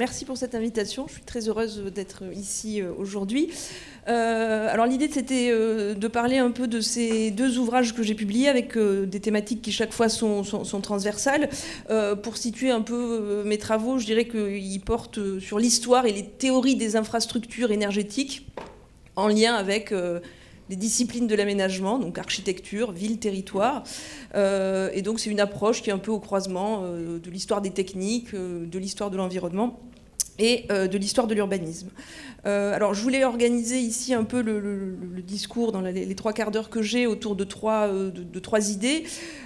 Merci pour cette invitation. Je suis très heureuse d'être ici aujourd'hui. Alors l'idée, c'était de parler un peu de ces deux ouvrages que j'ai publiés avec des thématiques qui chaque fois sont transversales. Pour situer un peu mes travaux, je dirais qu'ils portent sur l'histoire et les théories des infrastructures énergétiques en lien avec les disciplines de l'aménagement, donc architecture, ville, territoire. Et donc c'est une approche qui est un peu au croisement de l'histoire des techniques, de l'histoire de l'environnement et de l'histoire de l'urbanisme. Alors je voulais organiser ici un peu le discours dans les 3 quarts d'heure que j'ai autour de trois idées.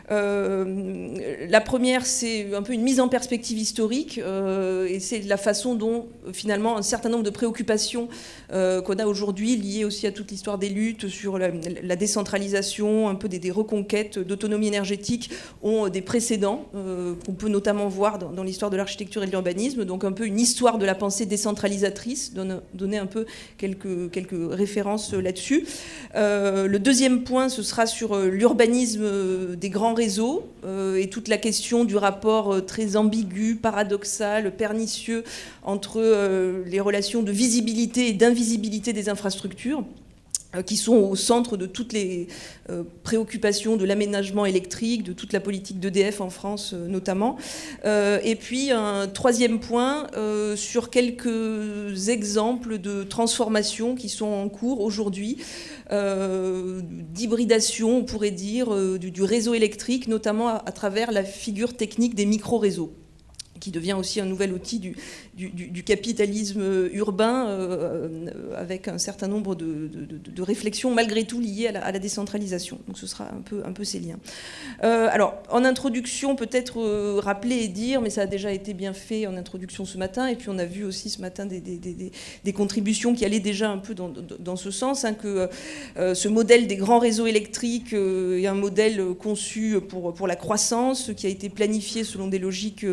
La première, c'est un peu une mise en perspective historique et c'est la façon dont finalement un certain nombre de préoccupations qu'on a aujourd'hui liées aussi à toute l'histoire des luttes sur la décentralisation, un peu des reconquêtes d'autonomie énergétique ont des précédents qu'on peut notamment voir dans l'histoire de l'architecture et de l'urbanisme, donc un peu une histoire de la pensée décentralisatrice, donner un peu quelques références là-dessus. Le deuxième point, ce sera sur l'urbanisme des grands réseaux et toute la question du rapport très ambigu, paradoxal, pernicieux entre les relations de visibilité et d'invisibilité des infrastructures qui sont au centre de toutes les préoccupations de l'aménagement électrique, de toute la politique d'EDF en France notamment. Et puis un troisième point sur quelques exemples de transformations qui sont en cours aujourd'hui, d'hybridation, on pourrait dire, du réseau électrique, notamment à travers la figure technique des micro-réseaux, qui devient aussi un nouvel outil du capitalisme urbain avec un certain nombre de réflexions malgré tout liées à la décentralisation. Donc ce sera un peu ces liens. Alors en introduction, peut-être rappeler et dire, mais ça a déjà été bien fait en introduction ce matin, et puis on a vu aussi ce matin des contributions qui allaient déjà un peu dans ce sens, hein, que ce modèle des grands réseaux électriques est un modèle conçu pour la croissance, qui a été planifié selon des logiques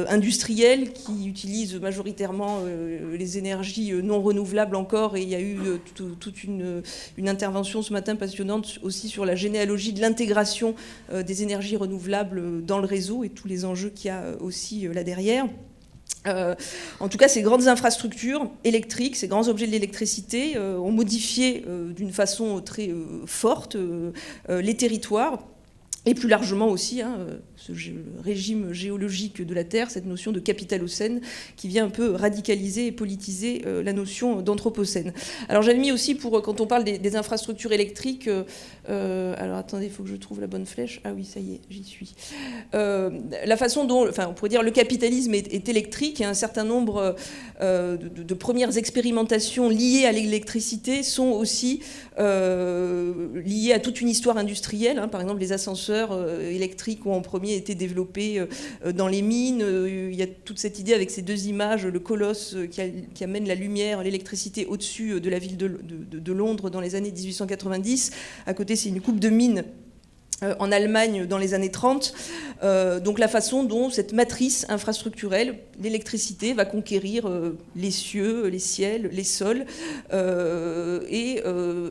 industriels qui utilisent majoritairement les énergies non renouvelables encore, et il y a eu toute une intervention ce matin passionnante aussi sur la généalogie de l'intégration des énergies renouvelables dans le réseau et tous les enjeux qu'il y a aussi là derrière. En tout cas, ces grandes infrastructures électriques, ces grands objets de l'électricité ont modifié d'une façon très forte les territoires, et plus largement aussi ce régime géologique de la Terre, cette notion de capitalocène qui vient un peu radicaliser et politiser la notion d'anthropocène. Alors j'avais mis aussi, quand on parle des infrastructures électriques, alors attendez, il faut que je trouve la bonne flèche. Ah oui, ça y est, j'y suis. La façon dont, on pourrait dire, le capitalisme est électrique, et un certain nombre de premières expérimentations liées à l'électricité sont aussi liées à toute une histoire industrielle. Par exemple, les ascenseurs électriques ont en premier été développés dans les mines. Il y a toute cette idée avec ces deux images, le colosse qui amène la lumière, l'électricité au-dessus de la ville de Londres dans les années 1890. À côté, c'est une coupe de mine en Allemagne dans les années 30. Donc la façon dont cette matrice infrastructurelle, l'électricité, va conquérir les cieux, les ciels, les sols, et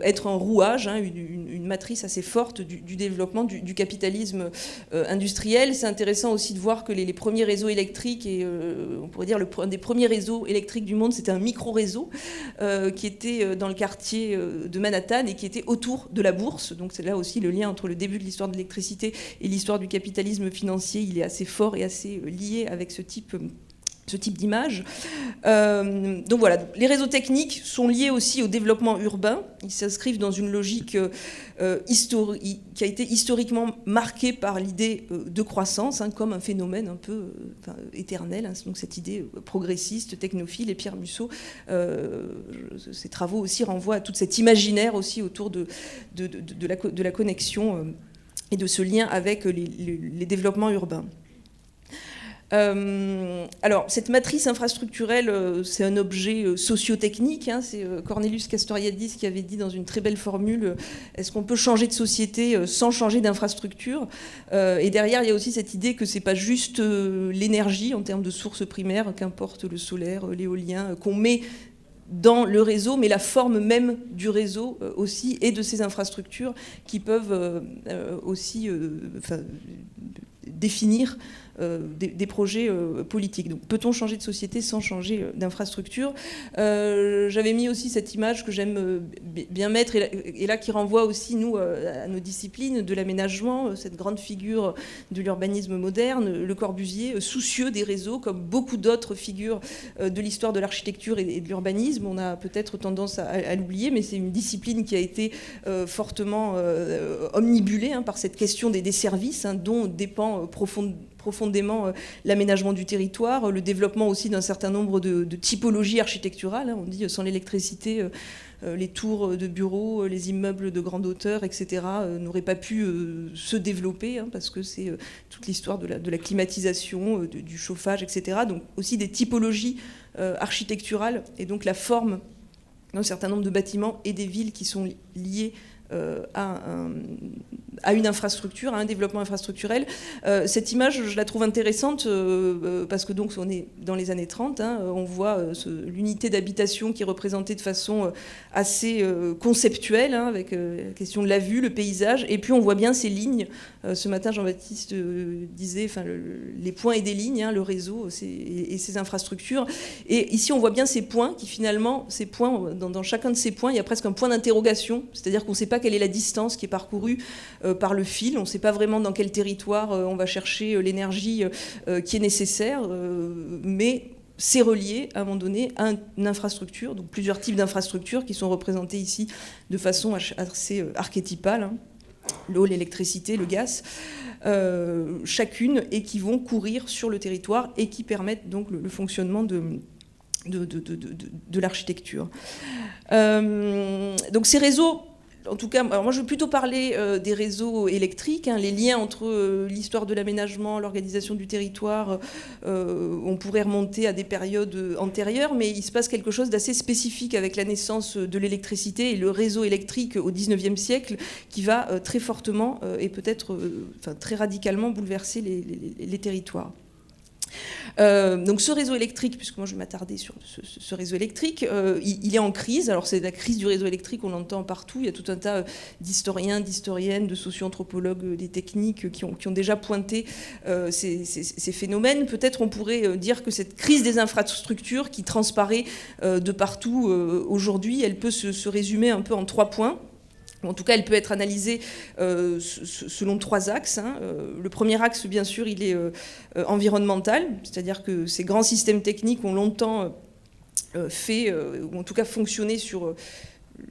être un rouage, une matrice assez forte du développement du capitalisme industriel. C'est intéressant aussi de voir que les premiers réseaux électriques, et on pourrait dire un des premiers réseaux électriques du monde, c'était un micro-réseau qui était dans le quartier de Manhattan et qui était autour de la bourse. Donc c'est là aussi le lien entre le début de l'histoire de l'électricité et l'histoire du capitalisme financier, il est assez fort et assez lié avec ce type d'image. Donc voilà, les réseaux techniques sont liés aussi au développement urbain. Ils s'inscrivent dans une logique qui a été historiquement marquée par l'idée de croissance, comme un phénomène un peu éternel. Donc cette idée progressiste, technophile. Et Pierre Musso, ses travaux aussi renvoient à tout cet imaginaire aussi autour de la connexion et de ce lien avec les développements urbains. Alors, cette matrice infrastructurelle, c'est un objet socio-technique. C'est Cornelius Castoriadis qui avait dit dans une très belle formule, est-ce qu'on peut changer de société sans changer d'infrastructure ? Et derrière, il y a aussi cette idée que c'est pas juste l'énergie en termes de sources primaires, qu'importe le solaire, l'éolien, qu'on met dans le réseau, mais la forme même du réseau aussi, et de ces infrastructures qui peuvent aussi définir des projets politiques. Donc peut-on changer de société sans changer d'infrastructure? J'avais mis aussi cette image que j'aime bien mettre, et là qui renvoie aussi, nous, à nos disciplines de l'aménagement, cette grande figure de l'urbanisme moderne, Le Corbusier, soucieux des réseaux, comme beaucoup d'autres figures de l'histoire de l'architecture et de l'urbanisme. On a peut-être tendance à l'oublier, mais c'est une discipline qui a été fortement omnibulée par cette question des services, dont dépend profondément l'aménagement du territoire, le développement aussi d'un certain nombre de typologies architecturales. On dit sans l'électricité, les tours de bureaux, les immeubles de grande hauteur, etc., n'auraient pas pu se développer, parce que c'est toute l'histoire de la climatisation, du chauffage, etc. Donc aussi des typologies architecturales, et donc la forme d'un certain nombre de bâtiments et des villes qui sont liées à une infrastructure, à un développement infrastructurel. Cette image, je la trouve intéressante parce que donc on est dans les années 30, on voit l'unité d'habitation qui est représentée de façon assez conceptuelle, avec la question de la vue, le paysage, et puis on voit bien ces lignes. Ce matin, Jean-Baptiste disait les points et des lignes, le réseau et ces infrastructures. Et ici, on voit bien ces points qui finalement, ces points, dans chacun de ces points, il y a presque un point d'interrogation, c'est-à-dire qu'on ne sait pas quelle est la distance qui est parcourue par le fil, on ne sait pas vraiment dans quel territoire on va chercher l'énergie qui est nécessaire, mais c'est relié à un moment donné à une infrastructure, donc plusieurs types d'infrastructures qui sont représentés ici de façon assez archétypale, l'eau, l'électricité, le gaz, chacune, et qui vont courir sur le territoire et qui permettent donc le fonctionnement de l'architecture. Donc ces réseaux, en tout cas, alors moi je vais plutôt parler des réseaux électriques, les liens entre l'histoire de l'aménagement, l'organisation du territoire. On pourrait remonter à des périodes antérieures, mais il se passe quelque chose d'assez spécifique avec la naissance de l'électricité et le réseau électrique au XIXe siècle qui va très fortement et peut-être très radicalement bouleverser les territoires. Donc ce réseau électrique, puisque moi je vais m'attarder sur ce réseau électrique, il est en crise. Alors c'est la crise du réseau électrique, on l'entend partout. Il y a tout un tas d'historiens, d'historiennes, de socio-anthropologues, des techniques qui ont déjà pointé ces phénomènes. Peut-être on pourrait dire que cette crise des infrastructures qui transparaît de partout aujourd'hui, elle peut se résumer un peu en 3 points. En tout cas, elle peut être analysée selon 3 axes. Le premier axe, bien sûr, il est environnemental, c'est-à-dire que ces grands systèmes techniques ont longtemps fait, ou en tout cas fonctionné sur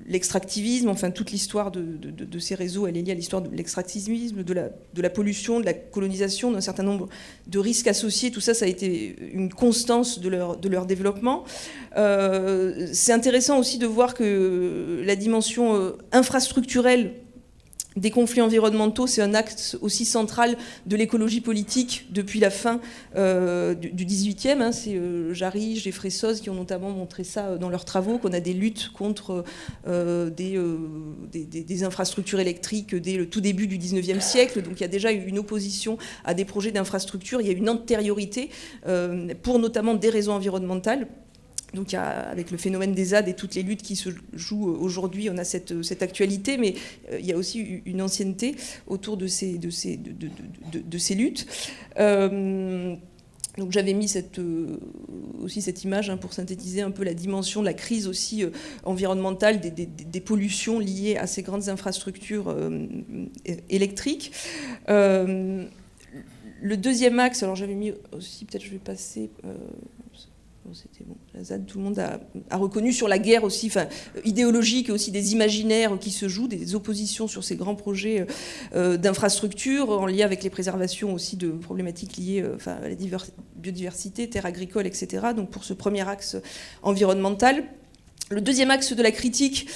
l'extractivisme. Enfin, toute l'histoire de ces réseaux, elle est liée à l'histoire de l'extractivisme, de la pollution, de la colonisation, d'un certain nombre de risques associés. Tout ça, ça a été une constance de leur développement. C'est intéressant aussi de voir que la dimension infrastructurelle des conflits environnementaux, c'est un axe aussi central de l'écologie politique depuis la fin du XVIIIe. C'est Jarry, Jeffrey Soz qui ont notamment montré ça dans leurs travaux, qu'on a des luttes contre des infrastructures électriques dès le tout début du XIXe siècle. Donc il y a déjà eu une opposition à des projets d'infrastructures. Il y a une antériorité pour notamment des raisons environnementales. Donc avec le phénomène des ZAD et toutes les luttes qui se jouent aujourd'hui, on a cette actualité, mais il y a aussi une ancienneté autour de ces luttes. Donc j'avais mis aussi cette image pour synthétiser un peu la dimension de la crise aussi environnementale, des pollutions liées à ces grandes infrastructures électriques. Le deuxième axe, alors j'avais mis aussi, peut-être je vais passer... C'était bon, la ZAD, tout le monde a reconnu sur la guerre aussi, idéologique, et aussi des imaginaires qui se jouent, des oppositions sur ces grands projets d'infrastructures en lien avec les préservations aussi de problématiques liées à la biodiversité, terres agricoles, etc. Donc pour ce premier axe environnemental. Le deuxième axe de la critique,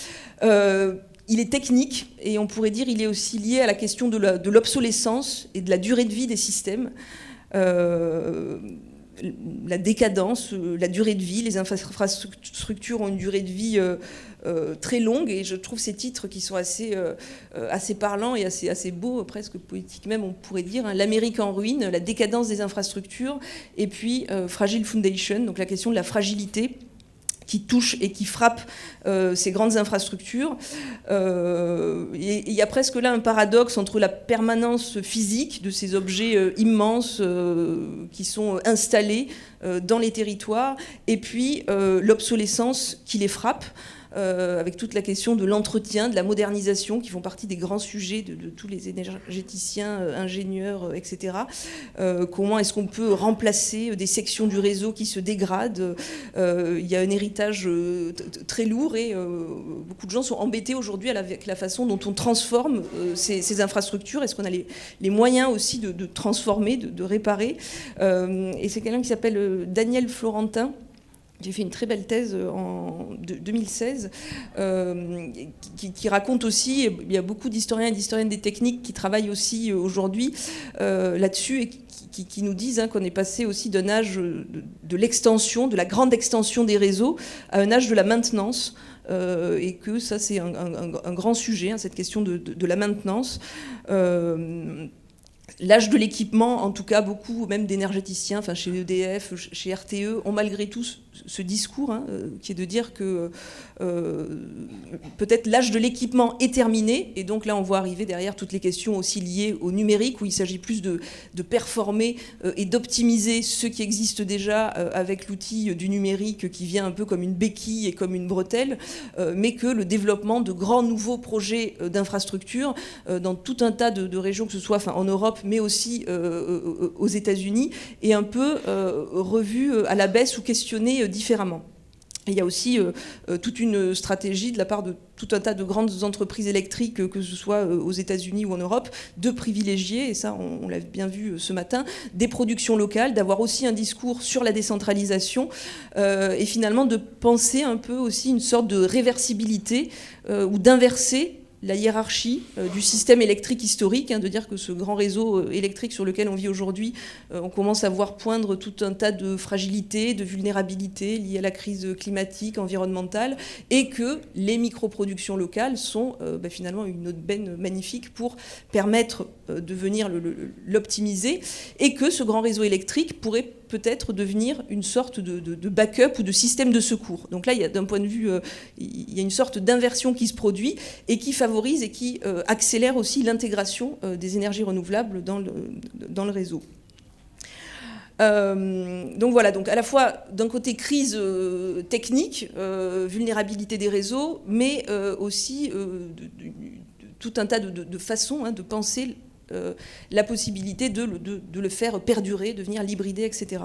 il est technique, et on pourrait dire il est aussi lié à la question de l'obsolescence et de la durée de vie des systèmes. La décadence, la durée de vie, les infrastructures ont une durée de vie très longue, et je trouve ces titres qui sont assez parlants et assez beaux, presque poétiques même, on pourrait dire. L'Amérique en ruine, la décadence des infrastructures, et puis Fragile Foundation, donc la question de la fragilité, qui touche et qui frappe ces grandes infrastructures. Et il y a presque là un paradoxe entre la permanence physique de ces objets immenses qui sont installés dans les territoires et puis l'obsolescence qui les frappe. Avec toute la question de l'entretien, de la modernisation, qui font partie des grands sujets de tous les énergéticiens, ingénieurs, etc. Comment est-ce qu'on peut remplacer des sections du réseau qui se dégradent? Il y a un héritage très lourd et beaucoup de gens sont embêtés aujourd'hui avec la façon dont on transforme ces infrastructures. Est-ce qu'on a les moyens aussi de transformer, de réparer? Et c'est quelqu'un qui s'appelle Daniel Florentin. J'ai fait une très belle thèse en 2016 qui raconte aussi, il y a beaucoup d'historiens et d'historiennes des techniques qui travaillent aussi aujourd'hui là-dessus et qui nous disent qu'on est passé aussi d'un âge de l'extension, de la grande extension des réseaux, à un âge de la maintenance. Et que ça, c'est un grand sujet, cette question de la maintenance. L'âge de l'équipement, en tout cas beaucoup, même d'énergéticiens, enfin chez EDF, chez RTE, ont malgré tout ce discours qui est de dire que peut-être l'âge de l'équipement est terminé, et donc là on voit arriver derrière toutes les questions aussi liées au numérique, où il s'agit plus de performer et d'optimiser ce qui existe déjà avec l'outil du numérique qui vient un peu comme une béquille et comme une bretelle, mais que le développement de grands nouveaux projets d'infrastructures dans tout un tas de régions, que ce soit en Europe, mais aussi aux États-Unis, est un peu revu à la baisse ou questionné différemment. Et il y a aussi toute une stratégie de la part de tout un tas de grandes entreprises électriques, que ce soit aux États-Unis ou en Europe, de privilégier, et ça on l'a bien vu ce matin, des productions locales, d'avoir aussi un discours sur la décentralisation et finalement de penser un peu aussi une sorte de réversibilité ou d'inverser la hiérarchie du système électrique historique, de dire que ce grand réseau électrique sur lequel on vit aujourd'hui, on commence à voir poindre tout un tas de fragilités, de vulnérabilités liées à la crise climatique, environnementale, et que les microproductions locales sont finalement une aubaine magnifique pour permettre de venir l'optimiser, et que ce grand réseau électrique pourrait peut-être devenir une sorte de backup ou de système de secours. Donc là, il y a d'un point de vue, il y a une sorte d'inversion qui se produit et qui favorise et qui accélère aussi l'intégration des énergies renouvelables dans le réseau. Donc voilà, donc à la fois d'un côté crise technique, vulnérabilité des réseaux, mais aussi tout un tas de façons de penser la possibilité de le faire perdurer, de venir l'hybrider, etc.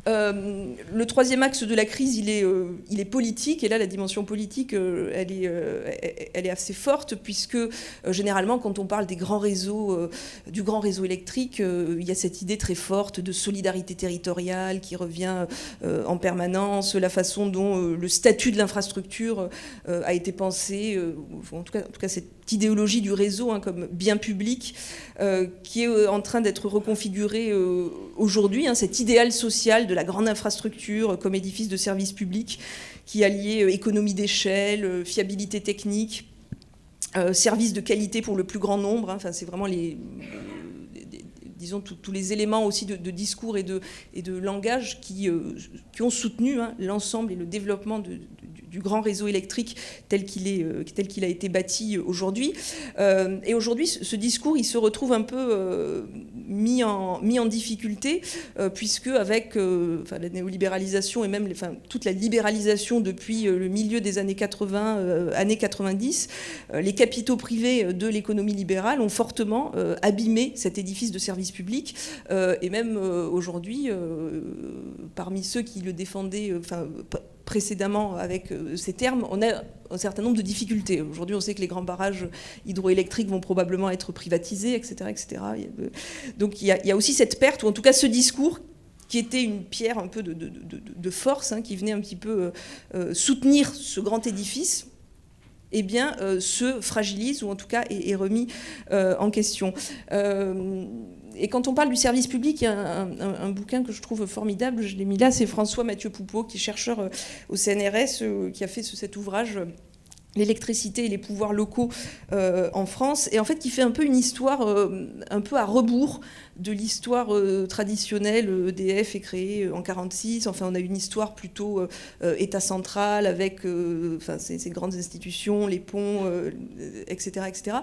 Le troisième axe de la crise, il est politique, et là la dimension politique, elle est assez forte, puisque généralement quand on parle des grands réseaux, du grand réseau électrique, il y a cette idée très forte de solidarité territoriale qui revient en permanence, la façon dont le statut de l'infrastructure a été pensé, en tout cas cette idéologie du réseau comme bien public qui est en train d'être reconfigurée aujourd'hui, cet idéal social de la grande infrastructure comme édifice de service public qui alliait économie d'échelle, fiabilité technique, service de qualité pour le plus grand nombre. Enfin, c'est vraiment disons tous les éléments aussi de discours et de langage qui ont soutenu l'ensemble et le développement du grand réseau électrique tel qu'il a été bâti aujourd'hui. Et aujourd'hui, ce discours, il se retrouve un peu mis en difficulté, puisque avec la néolibéralisation et même toute la libéralisation depuis le milieu des années 80, années 90, les capitaux privés de l'économie libérale ont fortement abîmé cet édifice de service public. Et même aujourd'hui, parmi ceux qui le défendaient précédemment avec ces termes, on a un certain nombre de difficultés. Aujourd'hui, on sait que les grands barrages hydroélectriques vont probablement être privatisés, etc. etc. Donc il y a aussi cette perte, ou en tout cas ce discours qui était une pierre un peu de force, qui venait un petit peu soutenir ce grand édifice, se fragilise, ou en tout cas est remis en question. Et quand on parle du service public, il y a un bouquin que je trouve formidable, je l'ai mis là, c'est François Mathieu Poupeau, qui est chercheur au CNRS, qui a fait cet ouvrage l'électricité et les pouvoirs locaux en France, et en fait qui fait un peu une histoire un peu à rebours de l'histoire traditionnelle. EDF est créée en 1946, enfin on a une histoire plutôt État central avec ces grandes institutions, les ponts, etc. etc.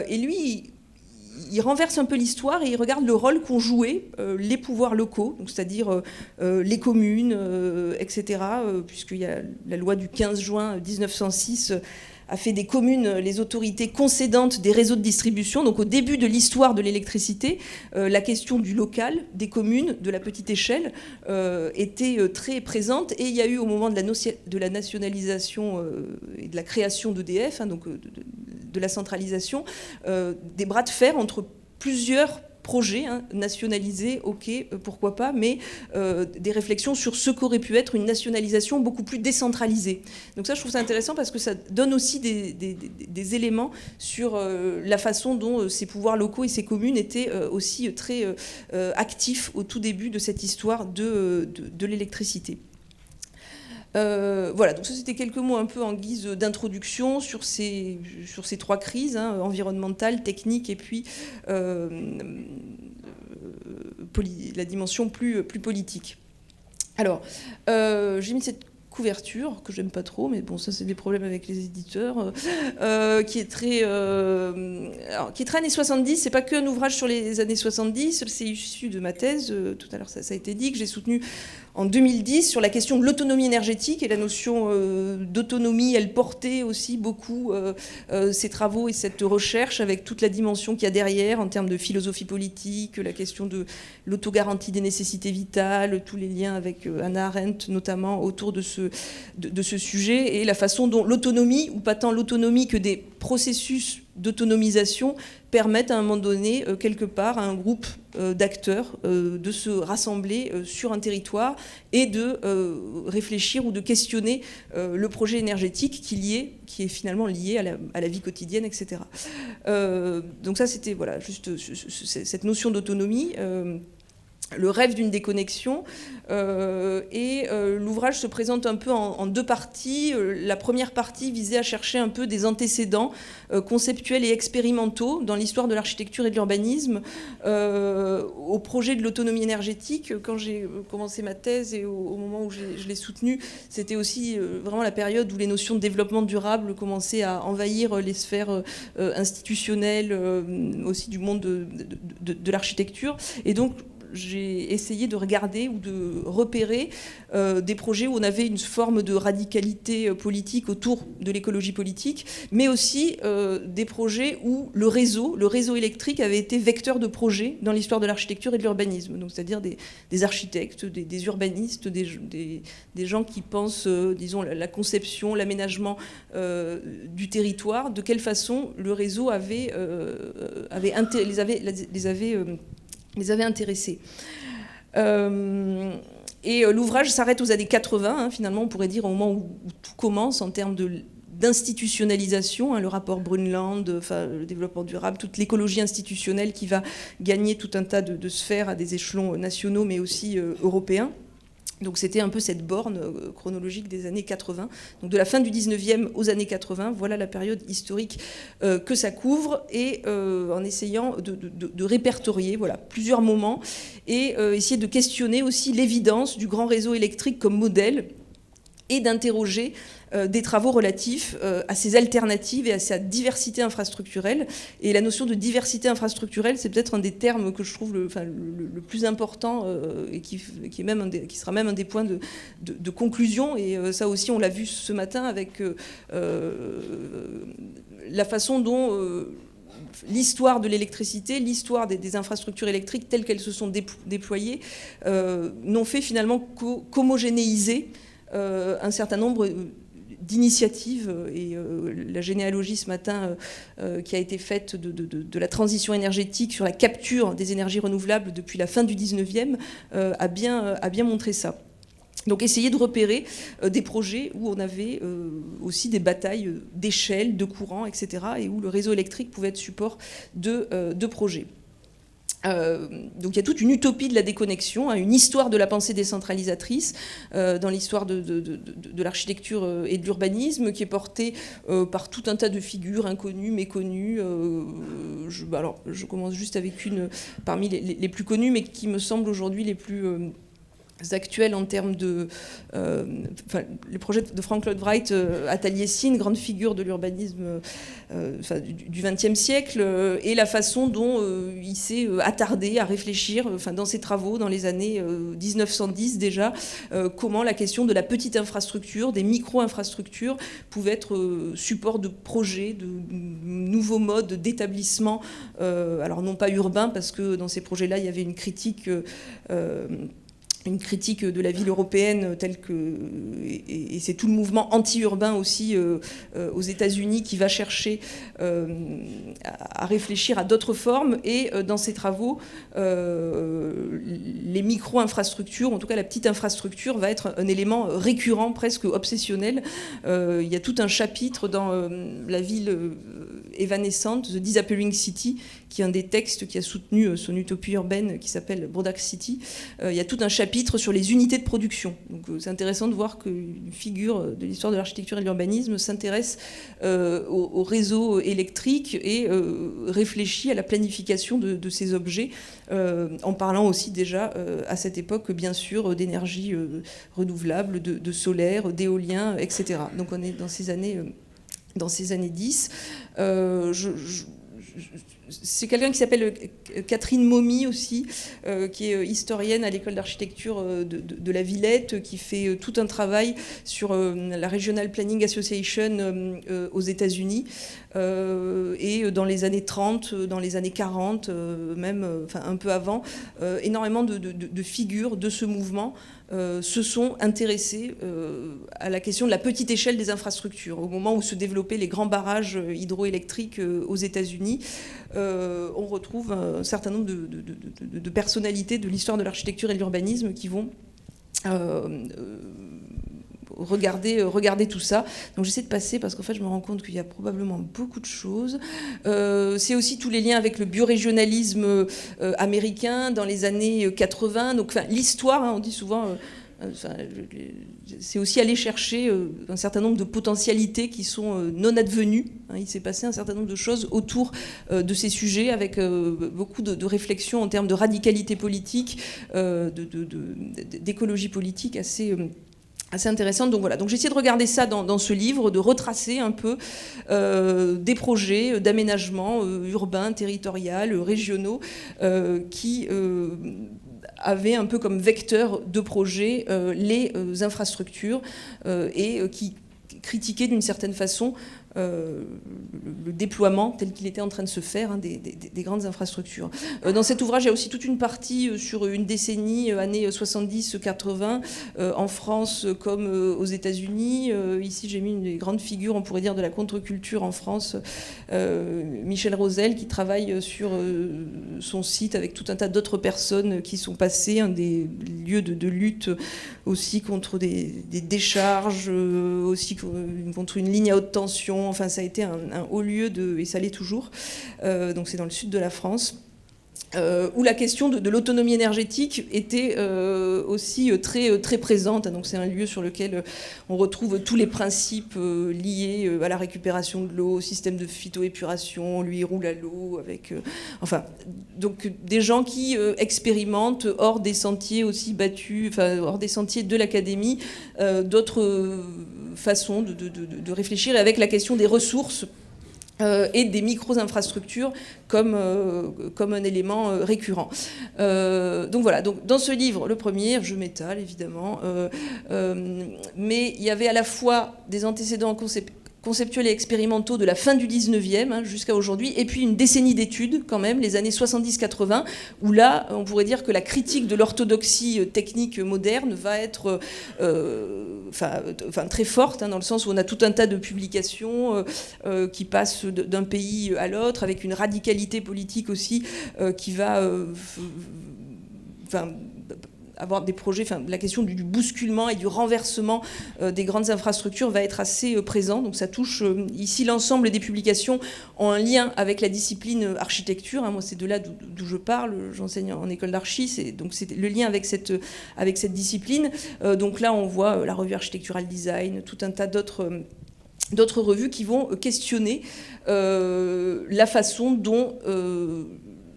Et lui, il renverse un peu l'histoire et il regarde le rôle qu'ont joué les pouvoirs locaux, c'est-à-dire les communes, etc., puisqu'il y a la loi du 15 juin 1906 a fait des communes les autorités concédantes des réseaux de distribution. Donc au début de l'histoire de l'électricité, la question du local, des communes, de la petite échelle, était très présente. Et il y a eu au moment de la nationalisation et de la création d'EDF, donc de la centralisation, des bras de fer entre plusieurs projets nationalisés, ok, pourquoi pas, mais des réflexions sur ce qu'aurait pu être une nationalisation beaucoup plus décentralisée. Donc ça, je trouve ça intéressant parce que ça donne aussi des éléments sur la façon dont ces pouvoirs locaux et ces communes étaient aussi très actifs au tout début de cette histoire de l'électricité. Voilà, donc ça c'était quelques mots un peu en guise d'introduction sur ces trois crises, environnementale, technique et puis la dimension plus politique. Alors, j'ai mis cette couverture que j'aime pas trop, mais bon, ça c'est des problèmes avec les éditeurs, qui est très années 70. C'est pas qu'un ouvrage sur les années 70, c'est issu de ma thèse, tout à l'heure ça a été dit, que j'ai soutenu en 2010 sur la question de l'autonomie énergétique, et la notion d'autonomie, elle portait aussi beaucoup ces travaux et cette recherche avec toute la dimension qu'il y a derrière en termes de philosophie politique, la question de l'autogarantie des nécessités vitales, tous les liens avec Hannah Arendt notamment autour de ce sujet, et la façon dont l'autonomie, ou pas tant l'autonomie que des processus d'autonomisation, permettent à un moment donné, quelque part, à un groupe d'acteurs de se rassembler sur un territoire et de réfléchir ou de questionner le projet énergétique qui est finalement lié à la vie quotidienne, etc. Donc ça, c'était voilà, juste cette notion d'autonomie. Le rêve d'une déconnexion, et l'ouvrage se présente un peu en deux parties. La première partie visait à chercher un peu des antécédents conceptuels et expérimentaux dans l'histoire de l'architecture et de l'urbanisme au projet de l'autonomie énergétique. Quand j'ai commencé ma thèse et au moment où je l'ai soutenue, c'était aussi vraiment la période où les notions de développement durable commençaient à envahir les sphères institutionnelles, aussi du monde de l'architecture. Et donc, j'ai essayé de regarder ou de repérer des projets où on avait une forme de radicalité politique autour de l'écologie politique, mais aussi des projets où le réseau électrique avait été vecteur de projets dans l'histoire de l'architecture et de l'urbanisme. Donc, c'est-à-dire des architectes, des urbanistes, des gens qui pensent, disons, la conception, l'aménagement du territoire, de quelle façon le réseau les avait intéressés. Et l'ouvrage s'arrête aux années 80, finalement, on pourrait dire au moment où tout commence en termes d'institutionnalisation, le rapport Brundtland, le développement durable, toute l'écologie institutionnelle qui va gagner tout un tas de sphères à des échelons nationaux, mais aussi européens. Donc c'était un peu cette borne chronologique des années 80. Donc de la fin du 19e aux années 80, voilà la période historique que ça couvre, et en essayant de répertorier plusieurs moments et essayer de questionner aussi l'évidence du grand réseau électrique comme modèle, et d'interroger des travaux relatifs à ces alternatives et à sa diversité infrastructurelle. Et la notion de diversité infrastructurelle, c'est peut-être un des termes que je trouve le plus important et qui sera même un des points de conclusion. Et ça aussi, on l'a vu ce matin avec la façon dont l'histoire de l'électricité, l'histoire des infrastructures électriques telles qu'elles se sont déployées, n'ont fait finalement qu'homogénéiser un certain nombre d'initiatives, et la généalogie ce matin qui a été faite de la transition énergétique sur la capture des énergies renouvelables depuis la fin du 19e a bien montré ça. Donc essayer de repérer des projets où on avait aussi des batailles d'échelle, de courant, etc., et où le réseau électrique pouvait être support de projets. Donc il y a toute une utopie de la déconnexion, hein, une histoire de la pensée décentralisatrice dans l'histoire de l'architecture et de l'urbanisme qui est portée par tout un tas de figures inconnues, méconnues. Je commence juste avec une parmi les plus connues, mais qui me semble aujourd'hui les plus actuels en termes de... les projets de Frank Lloyd Wright à Taliesin, grande figure de l'urbanisme du XXe siècle, et la façon dont il s'est attardé à réfléchir dans ses travaux dans les années 1910 déjà, comment la question de la petite infrastructure, des micro-infrastructures, pouvait être support de projets, de nouveaux modes d'établissement, alors non pas urbain, parce que dans ces projets-là, il y avait une critique de la ville européenne telle que... Et c'est tout le mouvement anti-urbain aussi aux États-Unis qui va chercher à réfléchir à d'autres formes. Et dans ces travaux, les micro-infrastructures, en tout cas la petite infrastructure, va être un élément récurrent, presque obsessionnel. Il y a tout un chapitre dans La ville évanescente, The Disappearing City, qui est un des textes qui a soutenu son utopie urbaine qui s'appelle Broad City. Il y a tout un chapitre sur les unités de production. Donc c'est intéressant de voir qu'une figure de l'histoire de l'architecture et de l'urbanisme s'intéresse au réseau électrique et réfléchit à la planification de ces objets, en parlant aussi déjà à cette époque, bien sûr, d'énergie renouvelable, de solaire, d'éolien, etc. Donc on est dans ces années 10. C'est quelqu'un qui s'appelle Catherine Momy aussi, qui est historienne à l'école d'architecture de la Villette, qui fait tout un travail sur la Regional Planning Association aux États-Unis. Et dans les années 30, dans les années 40, même un peu avant, énormément de figures de ce mouvement se sont intéressés à la question de la petite échelle des infrastructures. Au moment où se développaient les grands barrages hydroélectriques aux États-Unis, on retrouve un certain nombre de personnalités de l'histoire de l'architecture et de l'urbanisme qui vont regarder tout ça. Donc j'essaie de passer parce qu'en fait je me rends compte qu'il y a probablement beaucoup de choses. C'est aussi tous les liens avec le biorégionalisme américain dans les années 80. Donc l'histoire, hein, on dit souvent... c'est aussi aller chercher un certain nombre de potentialités qui sont non advenues. Il s'est passé un certain nombre de choses autour de ces sujets avec beaucoup de réflexions en termes de radicalité politique, d'écologie politique assez intéressante. Donc voilà, donc j'ai essayé de regarder ça dans ce livre, de retracer un peu des projets d'aménagement urbain, territorial, régionaux qui avaient un peu comme vecteur de projet les infrastructures et qui critiquaient d'une certaine façon le déploiement tel qu'il était en train de se faire, hein, des grandes infrastructures. Dans cet ouvrage, il y a aussi toute une partie sur une décennie, années 70-80, en France comme aux États-Unis. Ici, j'ai mis une des grandes figures, on pourrait dire, de la contre-culture en France, Michel Rosel, qui travaille sur son site avec tout un tas d'autres personnes qui sont passées, des lieux de lutte aussi contre des décharges, aussi contre une ligne à haute tension. Enfin, ça a été un haut lieu et ça l'est toujours. Donc c'est dans le sud de la France. Où la question de l'autonomie énergétique était aussi très présente. Donc c'est un lieu sur lequel on retrouve tous les principes liés à la récupération de l'eau, au système de phytoépuration, lui il roule à l'eau, avec donc des gens qui expérimentent hors des sentiers aussi battus, hors des sentiers de l'académie, d'autres façons de réfléchir, et avec la question des ressources et des micro-infrastructures comme un élément récurrent. Donc voilà, donc dans ce livre, le premier, je m'étale évidemment, mais il y avait à la fois des antécédents conceptuels et expérimentaux de la fin du 19e jusqu'à aujourd'hui, et puis une décennie d'études quand même, les années 70-80, où là, on pourrait dire que la critique de l'orthodoxie technique moderne va être très forte, dans le sens où on a tout un tas de publications qui passent d'un pays à l'autre, avec une radicalité politique aussi qui va... avoir des projets, enfin, la question du bousculement et du renversement des grandes infrastructures va être assez présent. Donc ça touche ici l'ensemble des publications ont un lien avec la discipline architecture. Moi, c'est de là d'où je parle. J'enseigne en école d'archi, donc c'est le lien avec cette discipline. Donc là, on voit la revue Architectural Design, tout un tas d'autres revues qui vont questionner la façon dont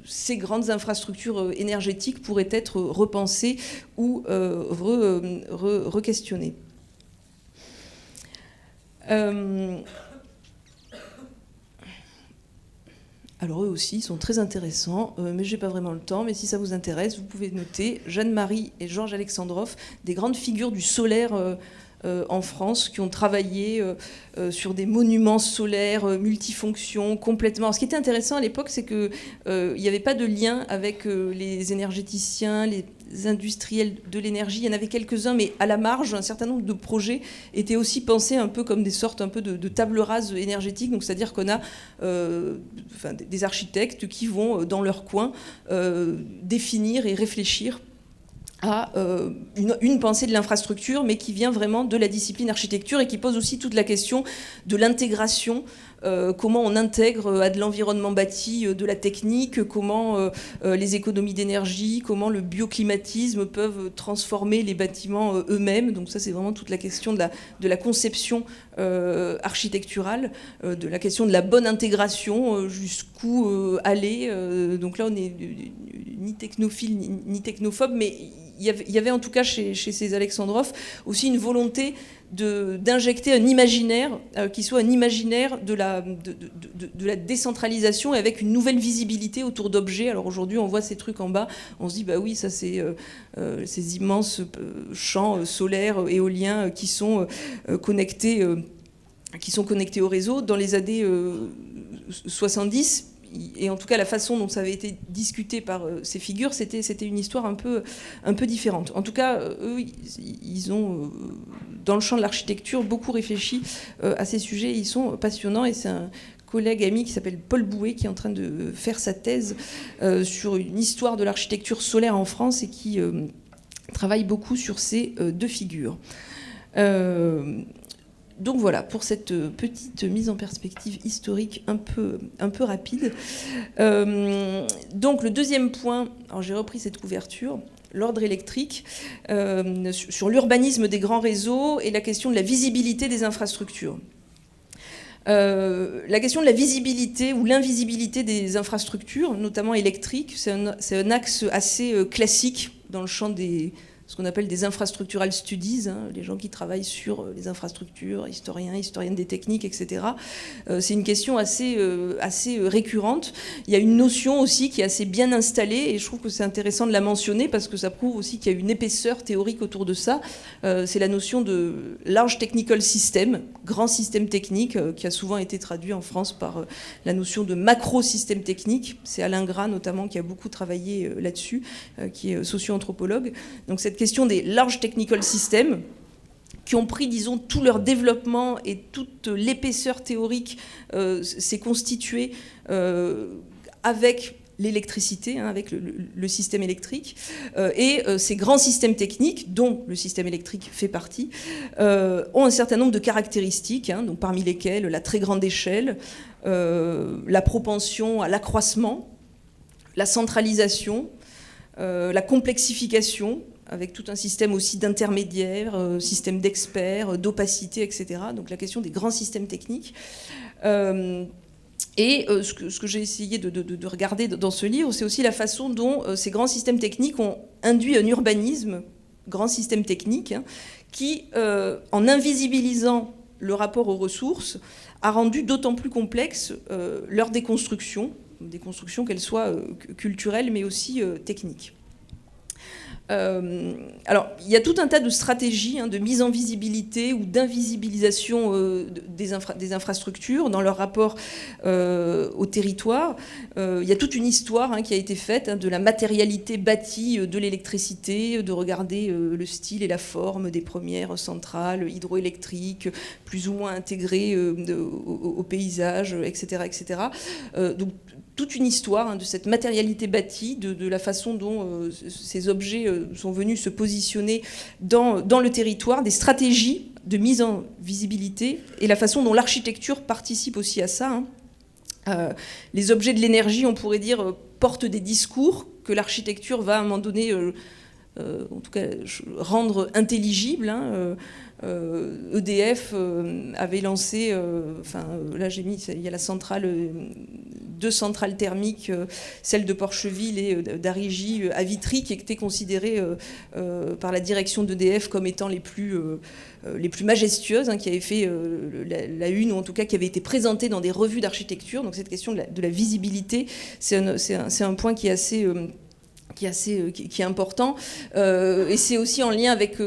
ces grandes infrastructures énergétiques pourraient être repensées ou re-questionnées. Alors eux aussi, ils sont très intéressants, mais je n'ai pas vraiment le temps. Mais si ça vous intéresse, vous pouvez noter Jeanne-Marie et Georges Alexandrov, des grandes figures du solaire en France, qui ont travaillé sur des monuments solaires multifonctions complètement. Alors, ce qui était intéressant à l'époque, c'est qu'il n'y avait pas de lien avec les énergéticiens, les industriels de l'énergie. Il y en avait quelques-uns, mais à la marge, un certain nombre de projets étaient aussi pensés un peu comme des sortes un peu de tables rases énergétiques. Donc, c'est-à-dire qu'on a des architectes qui vont, dans leur coin, définir et réfléchir à une pensée de l'infrastructure, mais qui vient vraiment de la discipline architecture et qui pose aussi toute la question de l'intégration, comment on intègre à de l'environnement bâti de la technique, comment les économies d'énergie, comment le bioclimatisme peuvent transformer les bâtiments eux-mêmes. Donc ça, c'est vraiment toute la question de la conception architecturale, de la question de la bonne intégration, jusqu'où aller. Donc là, on n'est ni technophile ni technophobe, mais il y avait en tout cas chez ces Alexandrov aussi une volonté d'injecter un imaginaire qui soit un imaginaire de la décentralisation et avec une nouvelle visibilité autour d'objets. Alors aujourd'hui, on voit ces trucs en bas, on se dit bah oui, ça c'est ces immenses champs solaires, éoliens qui sont connectés au réseau. Dans les années 70, et en tout cas la façon dont ça avait été discuté par ces figures, c'était une histoire un peu différente. En tout cas, eux, ils ont, dans le champ de l'architecture, beaucoup réfléchi à ces sujets. Ils sont passionnants, et c'est un collègue ami qui s'appelle Paul Bouet qui est en train de faire sa thèse sur une histoire de l'architecture solaire en France et qui travaille beaucoup sur ces deux figures. Donc voilà, pour cette petite mise en perspective historique un peu rapide. Donc le deuxième point, alors j'ai repris cette couverture, l'ordre électrique, sur l'urbanisme des grands réseaux et la question de la visibilité des infrastructures. La question de la visibilité ou l'invisibilité des infrastructures, notamment électriques, c'est un axe assez classique dans le champ ce qu'on appelle des infrastructural studies, les gens qui travaillent sur les infrastructures, historiennes des techniques, etc. C'est une question assez récurrente. Il y a une notion aussi qui est assez bien installée, et je trouve que c'est intéressant de la mentionner parce que ça prouve aussi qu'il y a une épaisseur théorique autour de ça. C'est la notion de large technical system, grand système technique, qui a souvent été traduit en France par la notion de macro-système technique. C'est Alain Gras notamment qui a beaucoup travaillé là-dessus, qui est socio-anthropologue. Donc cette question des large technical systems qui ont pris, disons, tout leur développement et toute l'épaisseur théorique s'est constituée avec l'électricité, avec le système électrique, et ces grands systèmes techniques, dont le système électrique fait partie, ont un certain nombre de caractéristiques, donc parmi lesquelles la très grande échelle, la propension à l'accroissement, la centralisation, la complexification, avec tout un système aussi d'intermédiaires, système d'experts, d'opacité, etc. Donc la question des grands systèmes techniques. Et ce que j'ai essayé de regarder dans ce livre, c'est aussi la façon dont ces grands systèmes techniques ont induit un urbanisme, grand système technique, qui, en invisibilisant le rapport aux ressources, a rendu d'autant plus complexe leur déconstruction, des constructions qu'elles soient culturelles mais aussi techniques. Alors, il y a tout un tas de stratégies de mise en visibilité ou d'invisibilisation des infrastructures dans leur rapport au territoire. Il y a toute une histoire qui a été faite de la matérialité bâtie de l'électricité, de regarder le style et la forme des premières centrales hydroélectriques, plus ou moins intégrées au paysage, etc. etc. Donc, toute une histoire de cette matérialité bâtie, de la façon dont ces objets sont venus se positionner dans le territoire, des stratégies de mise en visibilité et la façon dont l'architecture participe aussi à ça. Les objets de l'énergie, on pourrait dire, portent des discours que l'architecture va à un moment donné, en tout cas, rendre intelligibles. EDF avait lancé, là j'ai mis, il y a la centrale, 2 centrales thermiques, celle de Porcheville et d'Arigy à Vitry, qui étaient considérées par la direction d'EDF comme étant les plus majestueuses, qui avaient fait la une, ou en tout cas qui avaient été présentées dans des revues d'architecture. Donc cette question de la visibilité, c'est un point qui est important, et c'est aussi en lien avec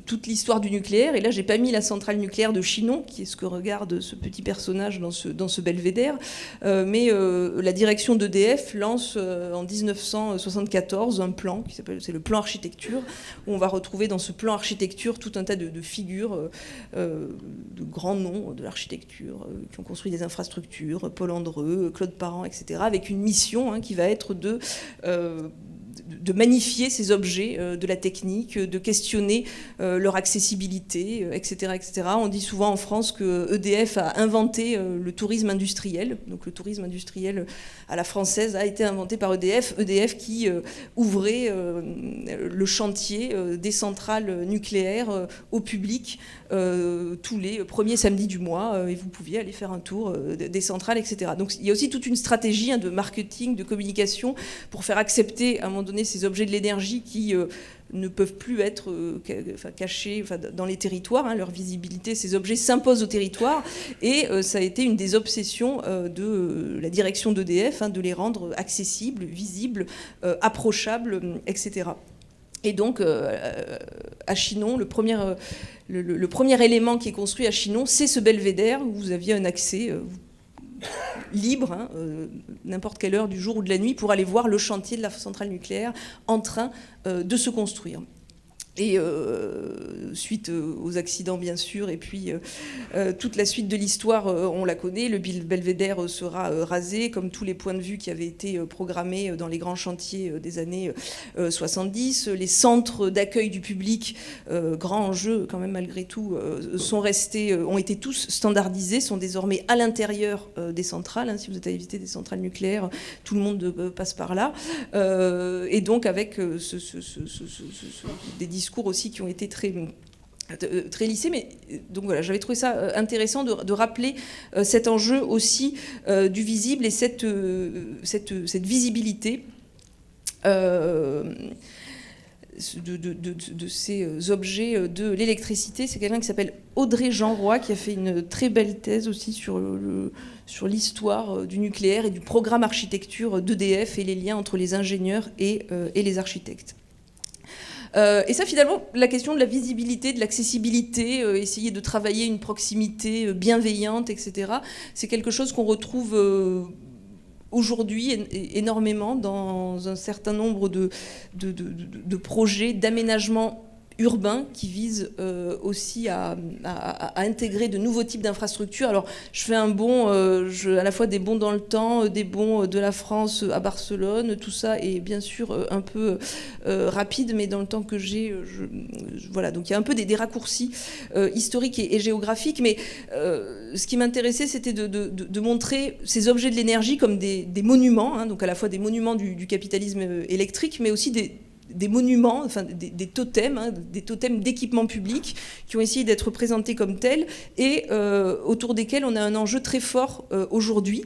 toute l'histoire du nucléaire. Et là, j'ai pas mis la centrale nucléaire de Chinon, qui est ce que regarde ce petit personnage dans ce belvédère, mais la direction d'EDF lance en 1974 un plan c'est le plan architecture, où on va retrouver dans ce plan architecture tout un tas de figures, de grands noms de l'architecture, qui ont construit des infrastructures, Paul Andreu, Claude Parent, etc., avec une mission qui va être de magnifier ces objets de la technique, de questionner leur accessibilité, etc., etc. On dit souvent en France que EDF a inventé le tourisme industriel. Donc le tourisme industriel à la française a été inventé par EDF. EDF qui ouvrait le chantier des centrales nucléaires au public tous les premiers samedis du mois, et vous pouviez aller faire un tour des centrales, etc. Donc il y a aussi toute une stratégie de marketing, de communication, pour faire accepter à un moment donné ces objets de l'énergie qui ne peuvent plus être cachés dans les territoires. Leur visibilité, ces objets s'imposent au territoire, et ça a été une des obsessions de la direction d'EDF, de les rendre accessibles, visibles, approchables, etc. Et donc, à Chinon, le premier élément qui est construit à Chinon, c'est ce belvédère où vous aviez un accès libre, n'importe quelle heure du jour ou de la nuit, pour aller voir le chantier de la centrale nucléaire en train de se construire. Et suite aux accidents, bien sûr, et puis toute la suite de l'histoire, on la connaît. Le belvédère sera rasé, comme tous les points de vue qui avaient été programmés dans les grands chantiers des années 70. Les centres d'accueil du public, grand enjeu quand même malgré tout, ont été tous standardisés, sont désormais à l'intérieur des centrales. Si vous êtes à éviter des centrales nucléaires, tout le monde passe par là. Et donc avec des discours aussi qui ont été très lissés, mais donc voilà, j'avais trouvé ça intéressant de rappeler cet enjeu aussi du visible et cette visibilité de ces objets de l'électricité. C'est quelqu'un qui s'appelle Audrey Jeanroy, qui a fait une très belle thèse aussi sur l'histoire du nucléaire et du programme architecture d'EDF et les liens entre les ingénieurs et les architectes. Et ça, finalement, la question de la visibilité, de l'accessibilité, essayer de travailler une proximité bienveillante, etc., c'est quelque chose qu'on retrouve aujourd'hui énormément dans un certain nombre de projets d'aménagement urbain qui visent aussi à intégrer de nouveaux types d'infrastructures. Alors, je fais un bond, à la fois des bonds dans le temps, des bonds de la France à Barcelone, tout ça est bien sûr un peu rapide, mais dans le temps que j'ai, voilà, donc il y a un peu des raccourcis historiques et géographiques, mais ce qui m'intéressait, c'était de montrer ces objets de l'énergie comme des monuments, donc à la fois des monuments du capitalisme électrique, mais aussi des monuments, enfin des totems, des totems d'équipement public qui ont essayé d'être présentés comme tels et autour desquels on a un enjeu très fort aujourd'hui,